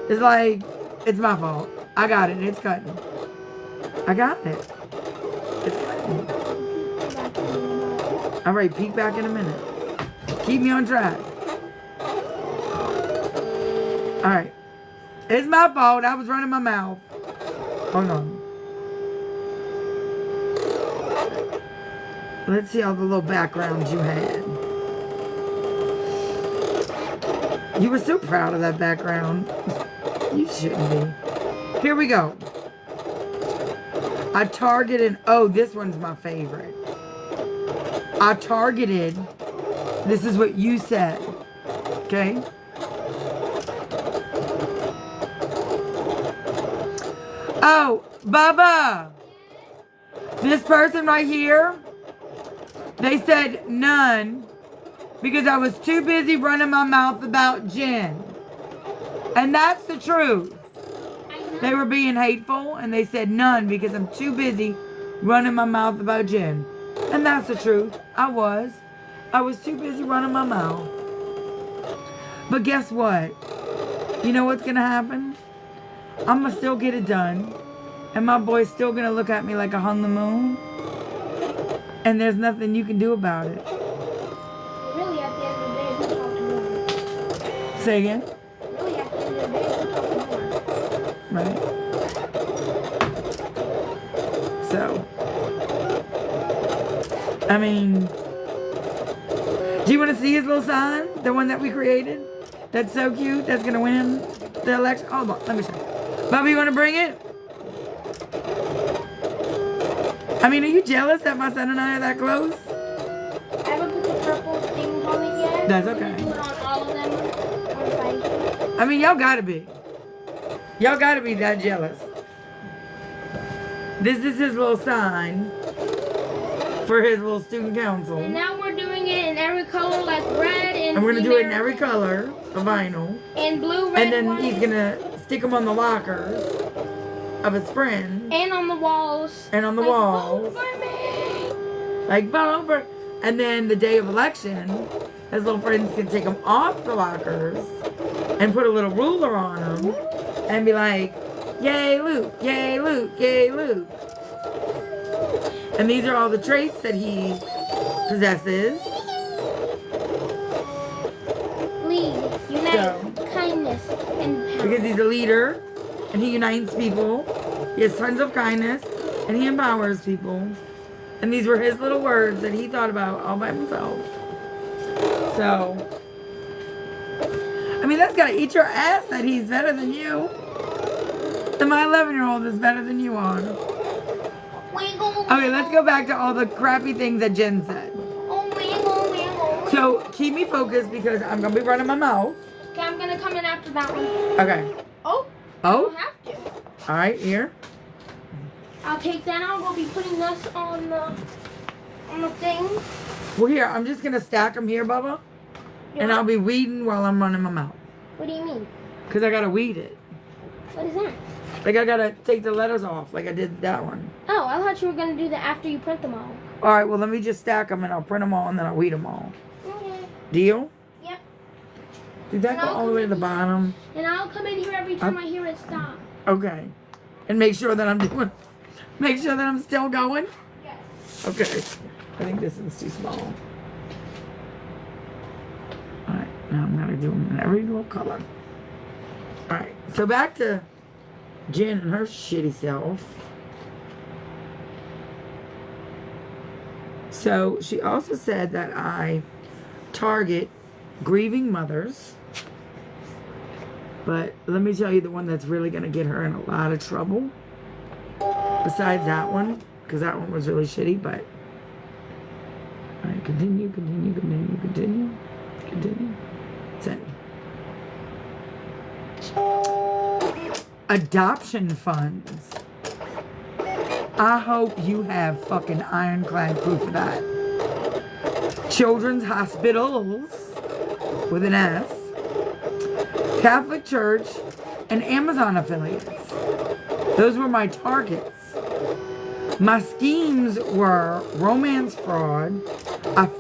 is like, it's my fault. I got it. It's cutting. I got it. It's cutting. All right, peek back in a minute. Keep me on track. All right. It's my fault. I was running my mouth. Hold on. Let's see all the little backgrounds you had. You were so proud of that background. You shouldn't be. Here we go. I targeted, oh, this one's my favorite. I targeted, this is what you said, okay? Oh, Bubba, this person right here, they said none because I was too busy running my mouth about Jen. And that's the truth. They were being hateful and they said none because I'm too busy running my mouth about Jen. And that's the truth. I was too busy running my mouth. But guess what? You know what's going to happen? I'm going to still get it done. And my boy's still going to look at me like I hung the moon. And there's nothing you can do about it. Really, at the end of the day, we talk to more. Say again? Really, at the end of the day, we talk to more. Right. So, I mean, do you want to see his little sign? The one that we created? That's so cute. That's going to win the election. Hold on. Let me show you. Bobby, you want to bring it? I mean, are you jealous that my son and I are that close? I haven't put the purple thing on it yet. That's I'm gonna okay. do it on all of them once I mean, y'all got to be. Y'all got to be that jealous. This is his little sign for his little student council. And now we're doing it in every color, like red and we're going to do it in every color of vinyl. And blue, red, And then white. he's going to stick them on the lockers of his friends. And on the walls. And on the like, walls. Vote for me! Like, vote for. And then the day of election, his little friends can take them off the lockers and put a little ruler on them and be like, yay, Luke, yay, Luke, yay, Luke. And these are all the traits that he possesses. Lead, unite, kindness, and power. Because he's a leader and he unites people. He has tons of kindness and he empowers people. And these were his little words that he thought about all by himself. So, I mean, that's gotta eat your ass that he's better than you. And my 11-year-old is better than you are. Okay, let's go back to all the crappy things that Jen said. So, keep me focused because I'm gonna be running my mouth. Okay, I'm gonna come in after that one. Okay. Oh? Oh? I have to. Alright, here. I'll take that out. We'll be putting this on the thing. Well, here, I'm just gonna stack them here, Bubba. And I'll be weeding while I'm running my mouth. What do you mean? Because I gotta weed it. What is that? Like, I gotta take the letters off, like I did that one. Oh, I thought you were gonna do that after you print them all. Alright, well, let me just stack them and I'll print them all and then I'll weed them all. Okay. Deal? Yep. Did that And go I'll all the way to the bottom? And I'll come in here every time I hear it stop. Okay. And make sure that I'm doing, make sure that I'm still going? Yes. Okay. I think this is too small. Alright, now I'm gonna do them in every little color. Alright, so back to Jen and her shitty self. So she also said that I target grieving mothers. But let me tell you the one that's really going to get her in a lot of trouble. Besides that one, because that one was really shitty, but... Alright, continue. Send. Adoption funds. I hope you have fucking ironclad proof of that. Children's hospitals, with an S, Catholic Church, and Amazon affiliates. Those were my targets. My schemes were romance fraud,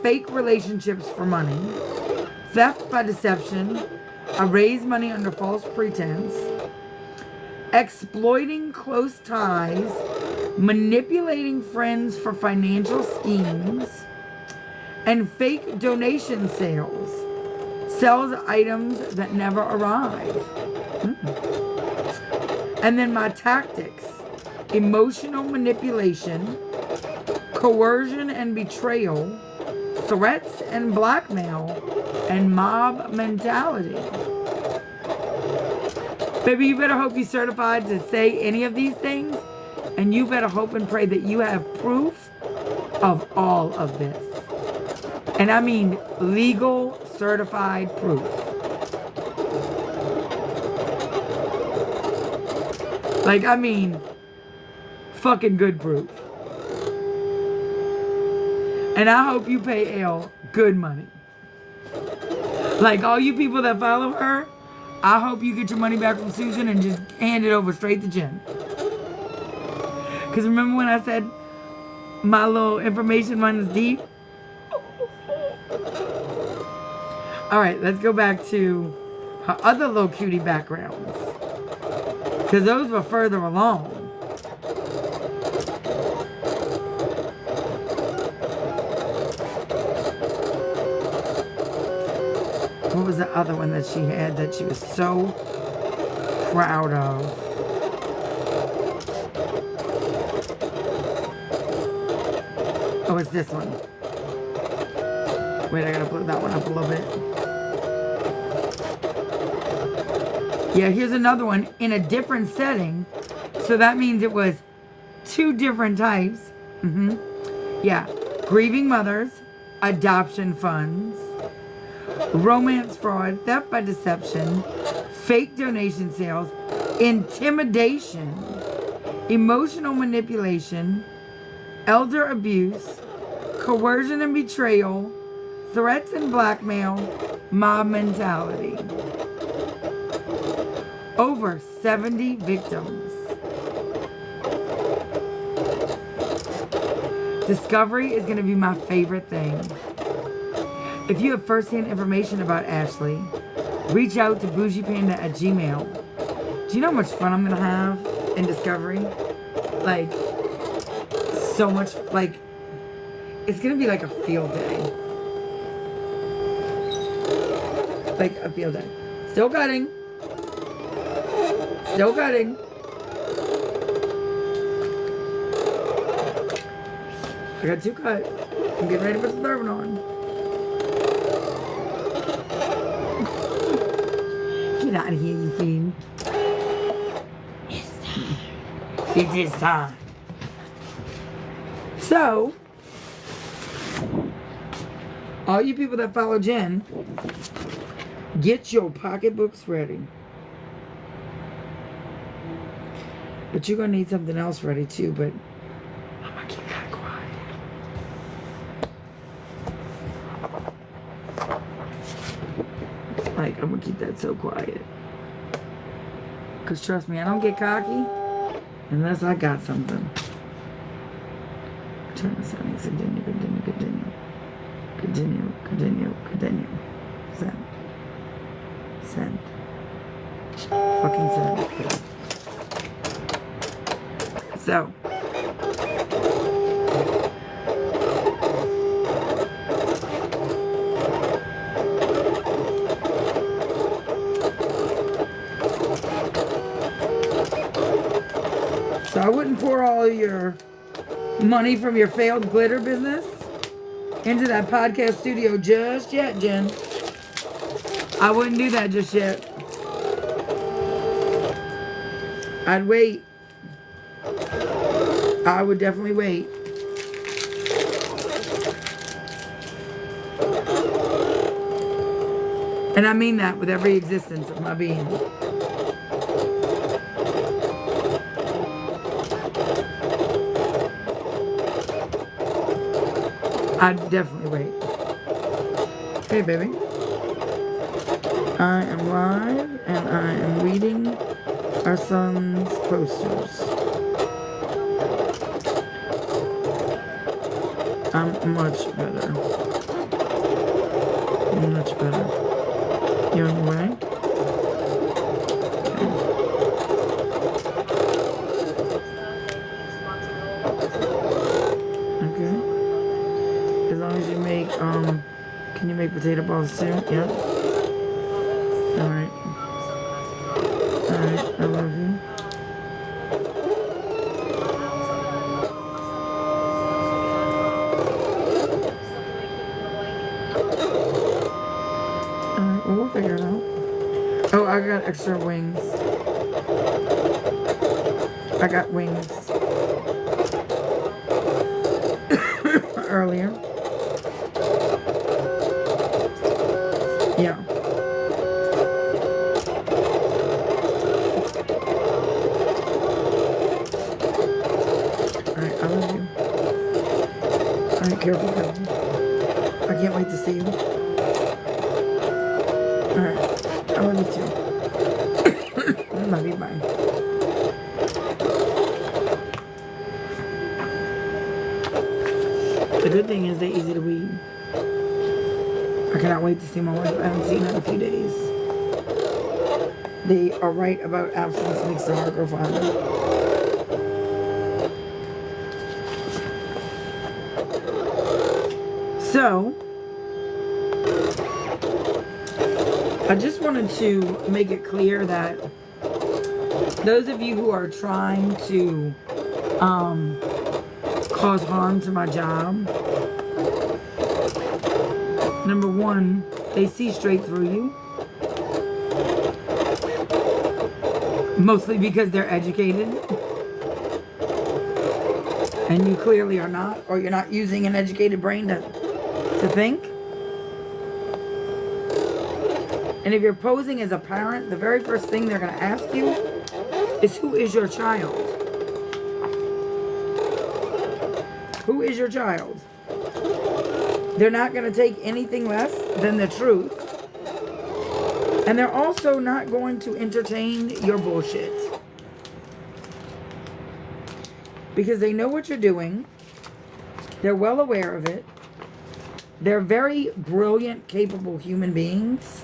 fake relationships for money, theft by deception, raise money under false pretense, exploiting close ties, manipulating friends for financial schemes, and fake donation sales. Sells items that never arrive. And then my tactics: emotional manipulation, coercion and betrayal, threats and blackmail, and mob mentality. Baby, you better hope you're certified to say any of these things, and you better hope and pray that you have proof of all of this. And I mean legal certified proof. Like, I mean fucking good proof. And I hope you pay Elle good money. Like, all you people that follow her, I hope you get your money back from Susan and just hand it over straight to Jen. Because remember when I said my little information runs deep? Alright, let's go back to her other little cutie backgrounds. Because those were further along. What was the other one that she had that she was so proud of? Oh, it's this one. Wait, I gotta put that one up a little bit. Yeah, here's another one in a different setting. So that means it was 2 different types. Yeah, grieving mothers, adoption funds, romance fraud, theft by deception, fake donation sales, intimidation, emotional manipulation, elder abuse, coercion and betrayal, threats and blackmail, mob mentality. Over 70 victims. Discovery is going to be my favorite thing. If you have first-hand information about Ashley, reach out to bougiepanda@gmail.com. Do you know how much fun I'm going to have in Discovery? Like, so much, like, it's going to be like a field day. Like a field day. Still cutting. Still cutting. I got 2 cut. I'm getting ready to put the 3rd one on. Get out of here, you fiend. It's time. It is time. So, all you people that follow Jen, get your pocketbooks ready. But you're going to need something else ready too, but I'm going to keep that quiet. Like, I'm going to keep that so quiet. Because trust me, I don't get cocky unless I got something. Turn the settings. Continue, continue, continue. Continue, continue, continue. Send. Send. Fucking send. So. So I wouldn't pour all your money from your failed glitter business into that podcast studio just yet, Jen. I wouldn't do that just yet. I'd wait. I would definitely wait. And I mean that with every existence of my being. I'd definitely wait. Hey, baby. I am live and I am reading our son's posters. I'm much better. Much better. You on your way? Okay. As long as you make, can you make potato balls too? Yeah. Alright. Alright, I love you. got extra wings. I got wings earlier. Yeah. Alright, I love you. Alright, careful, careful. I can't wait to see you. Alright, I love you too. I love you, bye. The good thing is they're easy to weed. I cannot wait to see my wife. I haven't seen her in a few days. They are right about absence makes the heart grow fonder. So, I just wanted to make it clear that those of you who are trying to cause harm to my job, number one, they see straight through you. Mostly because they're educated. And you clearly are not, or you're not using an educated brain to think. And if you're posing as a parent, the very first thing they're going to ask you is, who is your child? Who is your child? They're not going to take anything less than the truth. And they're also not going to entertain your bullshit. Because they know what you're doing. They're well aware of it. They're very brilliant, capable human beings.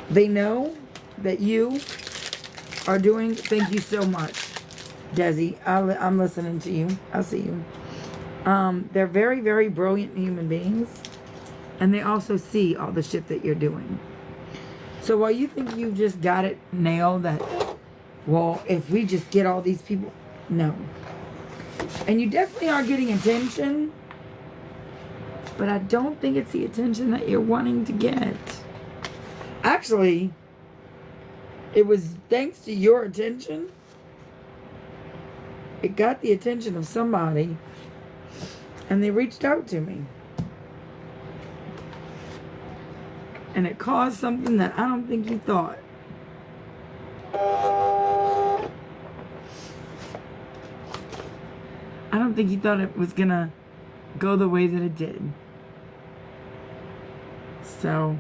They know that you are doing... Thank you so much, Desi. I'm listening to you. I'll see you. They're very, very brilliant human beings. And they also see all the shit that you're doing. So while you think you've just got it nailed that, well, if we just get all these people... No. And you definitely are getting attention. But I don't think it's the attention that you're wanting to get. Actually, it was thanks to your attention. It got the attention of somebody. And they reached out to me. And it caused something that I don't think you thought. I don't think you thought it was gonna go the way that it did. So...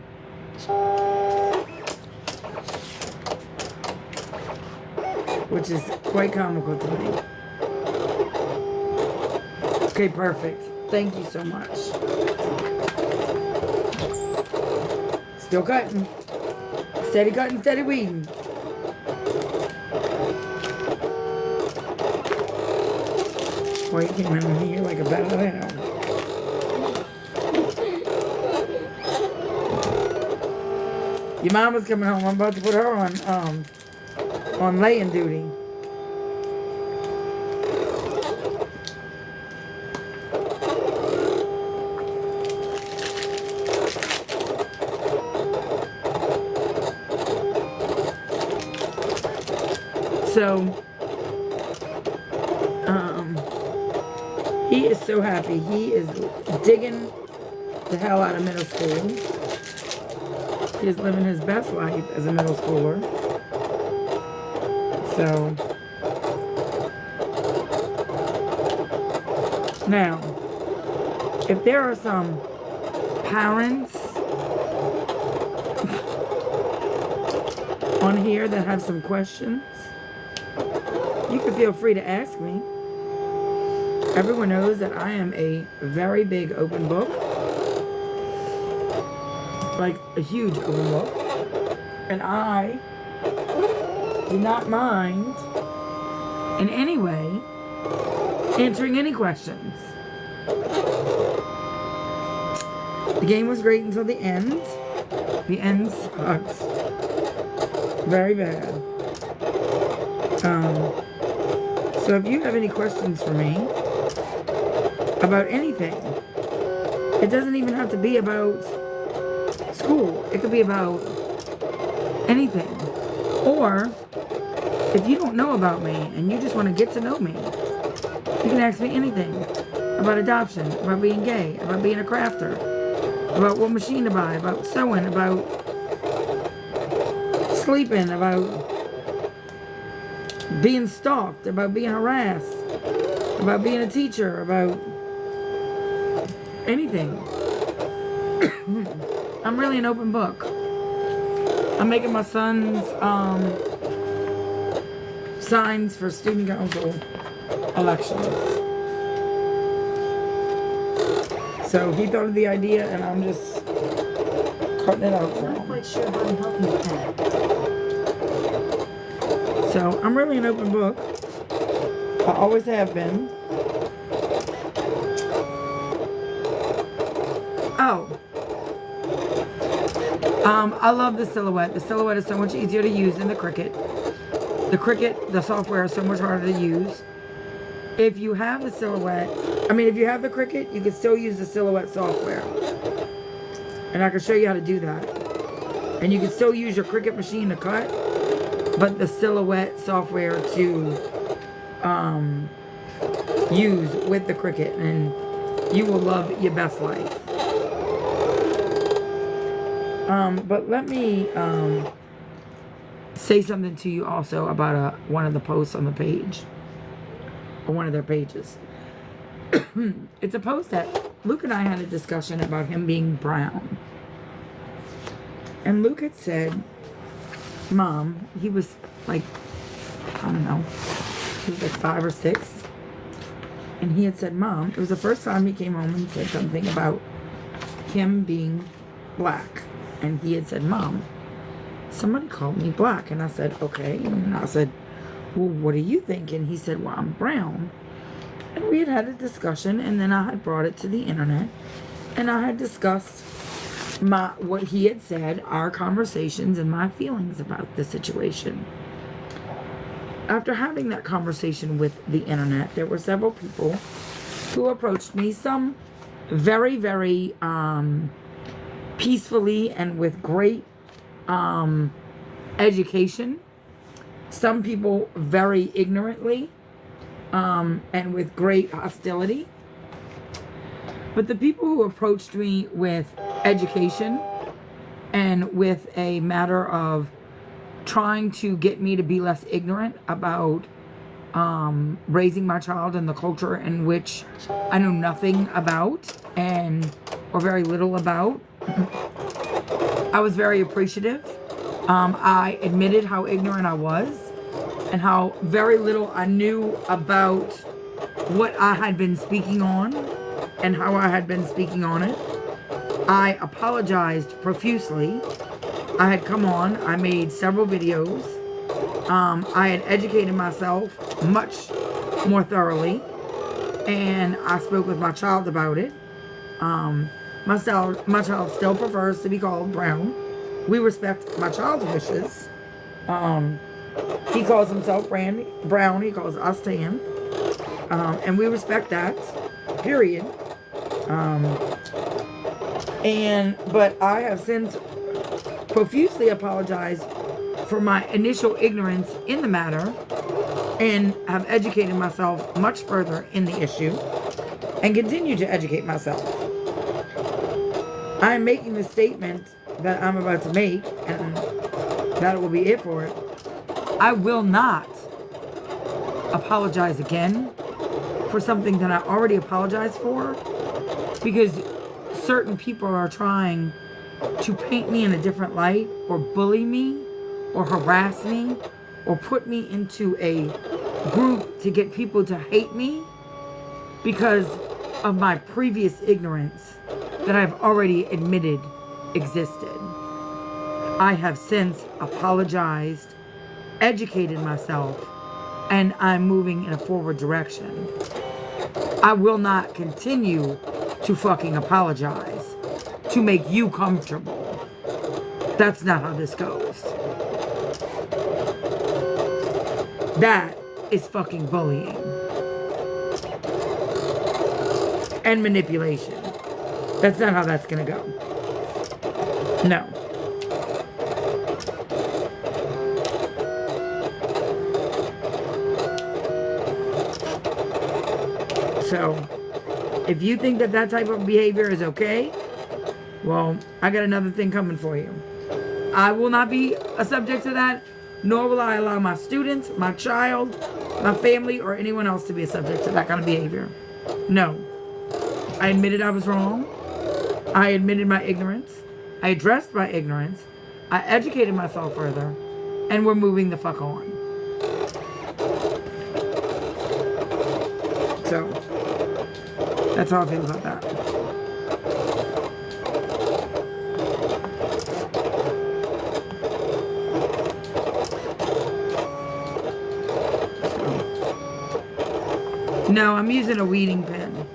which is quite comical to me. Okay, perfect. Thank you so much. Still cutting. Steady cutting, steady weeding. Boy, you came in here like a bat out of hell. Your mama's coming home. I'm about to put her on laying duty. So, he is so happy. He is digging the hell out of middle school. He is living his best life as a middle schooler. So, now, if there are some parents on here that have some questions, you can feel free to ask me. Everyone knows that I am a very big open book. Like a huge open book. And I do not mind in any way answering any questions. The game was great until the end. The end sucked. Very bad. So if you have any questions for me about anything, it doesn't even have to be about school. It could be about anything. Or if you don't know about me and you just want to get to know me, you can ask me anything about adoption, about being gay, about being a crafter, about what machine to buy, about sewing, about sleeping, about being stalked, about being harassed, about being a teacher, about anything. I'm really an open book. I'm making my son's signs for student council elections. So he thought of the idea, and I'm just cutting it out for Not him. quite sure how to help you with that. So I'm really an open book. I always have been. Oh. I love the Silhouette. The Silhouette is so much easier to use than the Cricut. The Cricut, the software is so much harder to use. If you have the Silhouette, if you have the Cricut, you can still use the Silhouette software. And I can show you how to do that. And you can still use your Cricut machine to cut, but the Silhouette software to use with the Cricut, and you will love your best life. But let me say something to you also about one of the posts on the page, or one of their pages. It's a post that Luke and I had a discussion about him being brown. And Luke had said, Mom, he was like, I don't know, he was like 5 or 6. And he had said, Mom, it was the first time he came home and said something about him being black. And he had said, Mom, somebody called me black. And I said, okay. And I said, well, what do you think? And he said, well, I'm brown. And we had a discussion, and then I had brought it to the internet, and I had discussed what he had said, our conversations, and my feelings about the situation. After having that conversation with the internet, there were several people who approached me, some very, very peacefully and with great education, some people very ignorantly, and with great hostility. But the people who approached me with education and with a matter of trying to get me to be less ignorant about raising my child in the culture in which I know nothing about or very little about, I was very appreciative. I admitted how ignorant I was and how very little I knew about what I had been speaking on and how I had been speaking on it. I apologized profusely. I had come on, I made several videos. I had educated myself much more thoroughly, and I spoke with my child about it. My child still prefers to be called brown. We respect my child's wishes. He calls himself brown. He calls us tan. And we respect that. Period. But I have since profusely apologized for my initial ignorance in the matter and have educated myself much further in the issue and continue to educate myself. I am making the statement that I'm about to make, and that will be it for it. I will not apologize again for something that I already apologized for, because certain people are trying to paint me in a different light, or bully me, or harass me, or put me into a group to get people to hate me because of my previous ignorance that I've already admitted existed. I have since apologized, educated myself, and I'm moving in a forward direction. I will not continue to fucking apologize to make you comfortable. That's not how this goes. That is fucking bullying and manipulation. That's not how that's gonna go. No. So, if you think that that type of behavior is okay, well, I got another thing coming for you. I will not be a subject to that, nor will I allow my students, my child, my family, or anyone else to be a subject to that kind of behavior. No. I admitted I was wrong. I admitted my ignorance. I addressed my ignorance. I educated myself further. And we're moving the fuck on. So, that's how I feel about that. So. No, I'm using a weeding pen.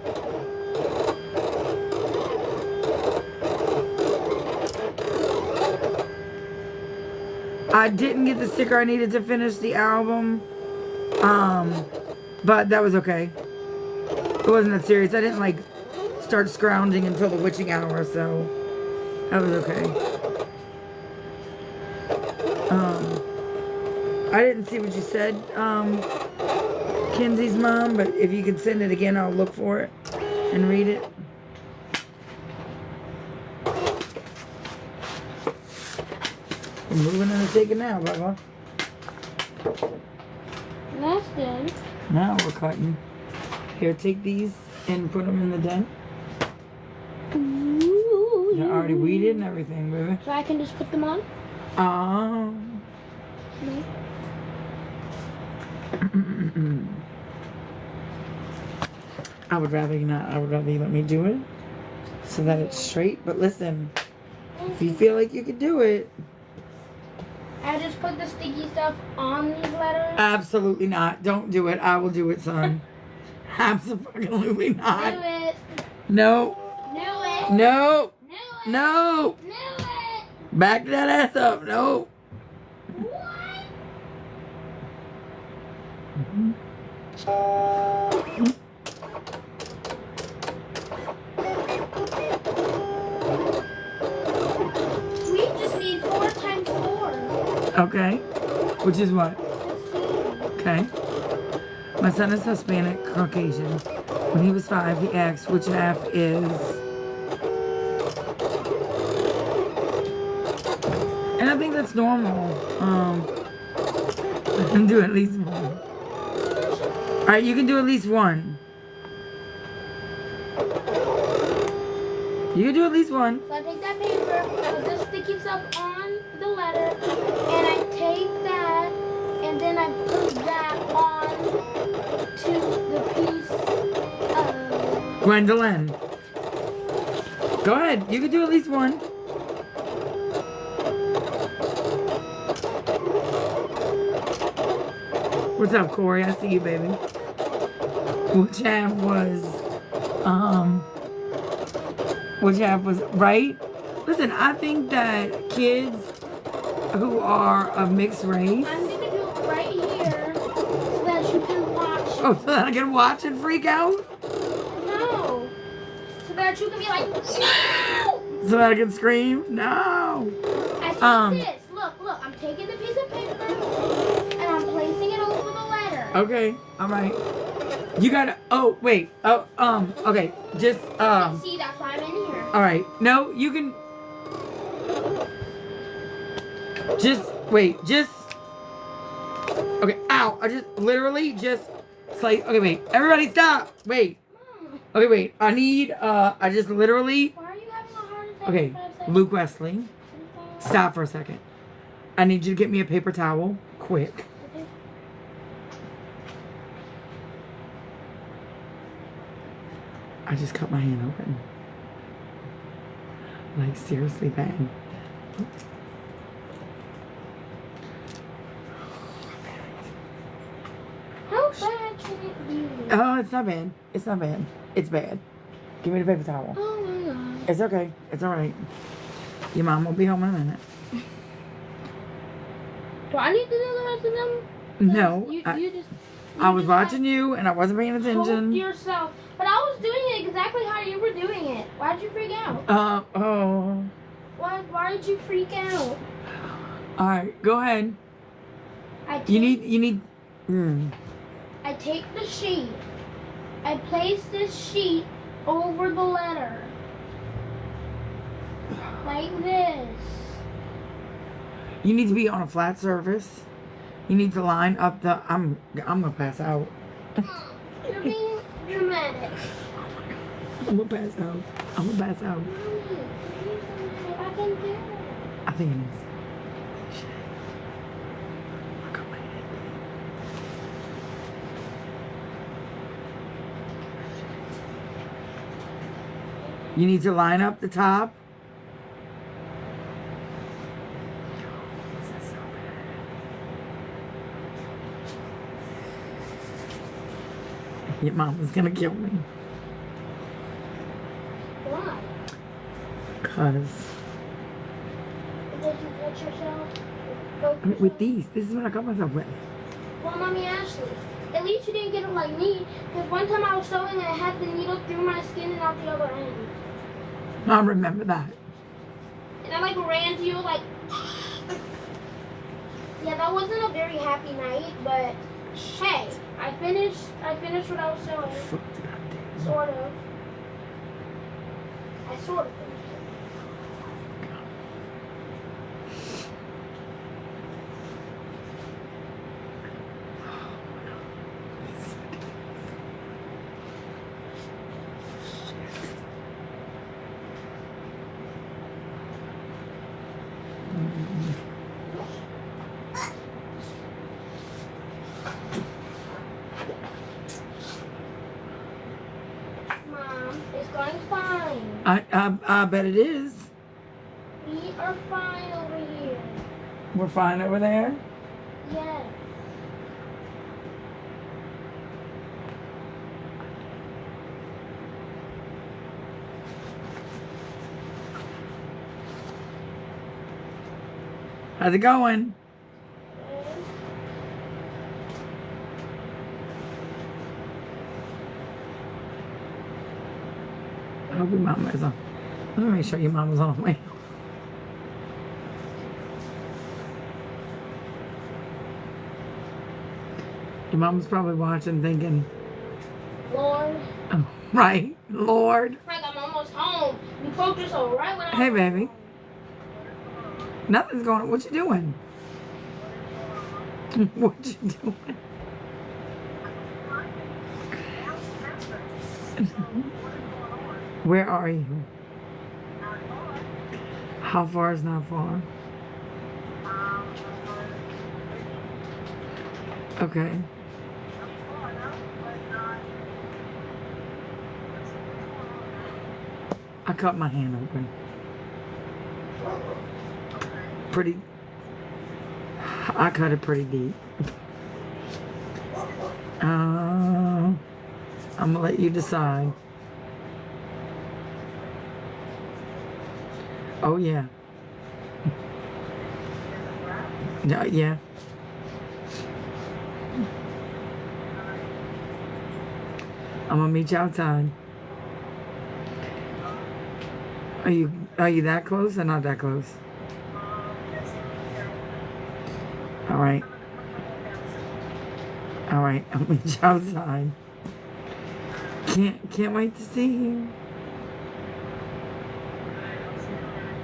I didn't get the sticker I needed to finish the album. But that was okay. It wasn't that serious. I didn't like start scrounging until the witching hour, so that was okay. I didn't see what you said, Kenzie's mom, but if you could send it again, I'll look for it and read it. We're moving and taking now, Bubba. That's good. Now we're cutting. Here, take these and put them in the den. Ooh, They're already weeded and everything, baby. So I can just put them on? I would rather you not. I would rather you let me do it so that it's straight. But listen, if you feel like you could do it. I just put the sticky stuff on these letters? Absolutely not. Don't do it. I will do it, son. Absolutely not. Do it. No. Do it. No. Do it. No. Do it. Back that ass up. No. What? We just need 4 times 4. Okay. Which is what? Okay. My son is Hispanic Caucasian. When he was 5, he asked which half is. And I think that's normal. I can do at least one. Alright, you can do at least one. You can do at least one. So I take that paper, I put the sticky stuff on the letter, and I take that, and then I put that on to the piece of... Gwendolyn. Go ahead. You can do at least one. What's up, Corey? I see you, baby. Which half was right? Listen, I think that kids who are of mixed race. I'm gonna do it right here so that you can watch. Oh, so that I can watch and freak out? No. So that you can be like, no! So that I can scream? No. I take this. Look. I'm taking the piece of paper and I'm placing it over the letter. Okay. All right. You gotta. Oh wait. Oh Okay. Just See, that's why I'm in here. All right. No, you can. Just wait. Just. Okay. Ow! I just literally just. Like. Okay. Wait. Everybody, stop. Wait. Okay. Wait. I need. I just literally. Why are you having a heart attack? Okay. in 5 seconds? Luke Wesley. Stop for a second. I need you to get me a paper towel, quick. Okay. I just cut my hand open. Like, seriously bad. How bad can it be? Oh, it's not bad. It's not bad. It's bad. Give me the paper towel. Oh my god. It's okay. It's alright. Your mom will be home in a minute. Do I need to do the rest of them? No. You just. I was watching you and I wasn't paying Hold attention. yourself. But I was doing it exactly how you were doing it. Why'd you freak out? Oh. Why did you freak out? Alright, go ahead. I take, You need. I take the sheet I place this sheet over the letter. Like this. You need to be on a flat surface. You need to line up the. I'm gonna pass out. You're being dramatic. I'm gonna pass out. I'm gonna pass out. I can do it. I think it is. Shit. I got my head. You need to line up the top. Your mama's gonna kill me. Why? Cause Did you touch yourself? with these, this is what I got myself with. Well, Mommy Ashley, at least you didn't get it like me. Because one time I was sewing and I had the needle through my skin and out the other end. I remember that. And I like ran to you like. Yeah, that wasn't a very happy night, but hey, I finished what I was sewing. Fuck the goddamn. Sort of. I sort of finished it. Mom, it's going fine. I bet it is. We are fine over here. We're fine over there. Yes. How's it going? I hope your mama is on. Let me make sure your mama's on the way. Your mama's probably watching thinking, Lord. oh, right, Lord. Frank, I'm almost home. You poked yourself right when I Hey, was baby. Nothing's going on. What you doing? What you doing? Where are you? How far is not far? Okay. I cut my hand open. Pretty. I cut it pretty deep. I'm gonna let you decide. Oh yeah. Yeah. I'm gonna meet you outside. Are you that close or not that close? All right. All right. I'll meet you outside. Can't wait to see you.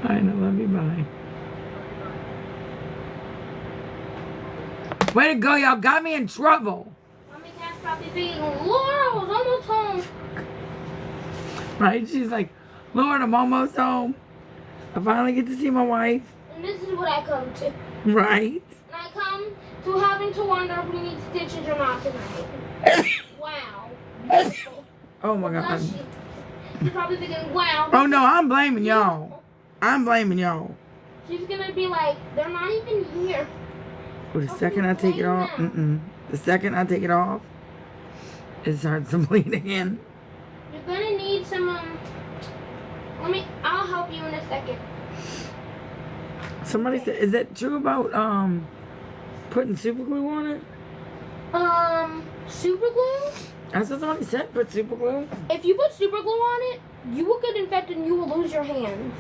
All right. I love you. Bye. Way to go, y'all! Got me in trouble. Mommy Cat's probably thinking, Lord, I was almost home. Right? She's like, Lord, I'm almost home. I finally get to see my wife. And this is what I come to. Right? And I come to having to wonder if we need stitches or not tonight. Wow. Oh my God. Bless you. She's probably thinking, wow. Oh no, I'm blaming y'all. I'm blaming y'all. She's gonna be like, they're not even here. But the second I take it off, the second I take it off, it starts to bleed again. You're gonna need some, I'll help you in a second. Somebody said, is that true about putting super glue on it? Super glue? That's what somebody said, put super glue. If you put super glue on it, you will get infected and you will lose your hand.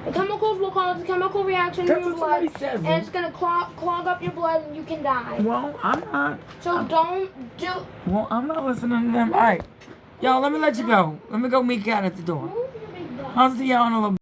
The chemicals will cause a chemical reaction in That's your what blood, somebody said. and it's gonna clog up your blood and you can die. Well, I'm not. So don't do. Well, I'm not listening to them. All right. Y'all, let me let you go. Let me go meet Cat at the door. Move your big dog. I'll see y'all in a little bit.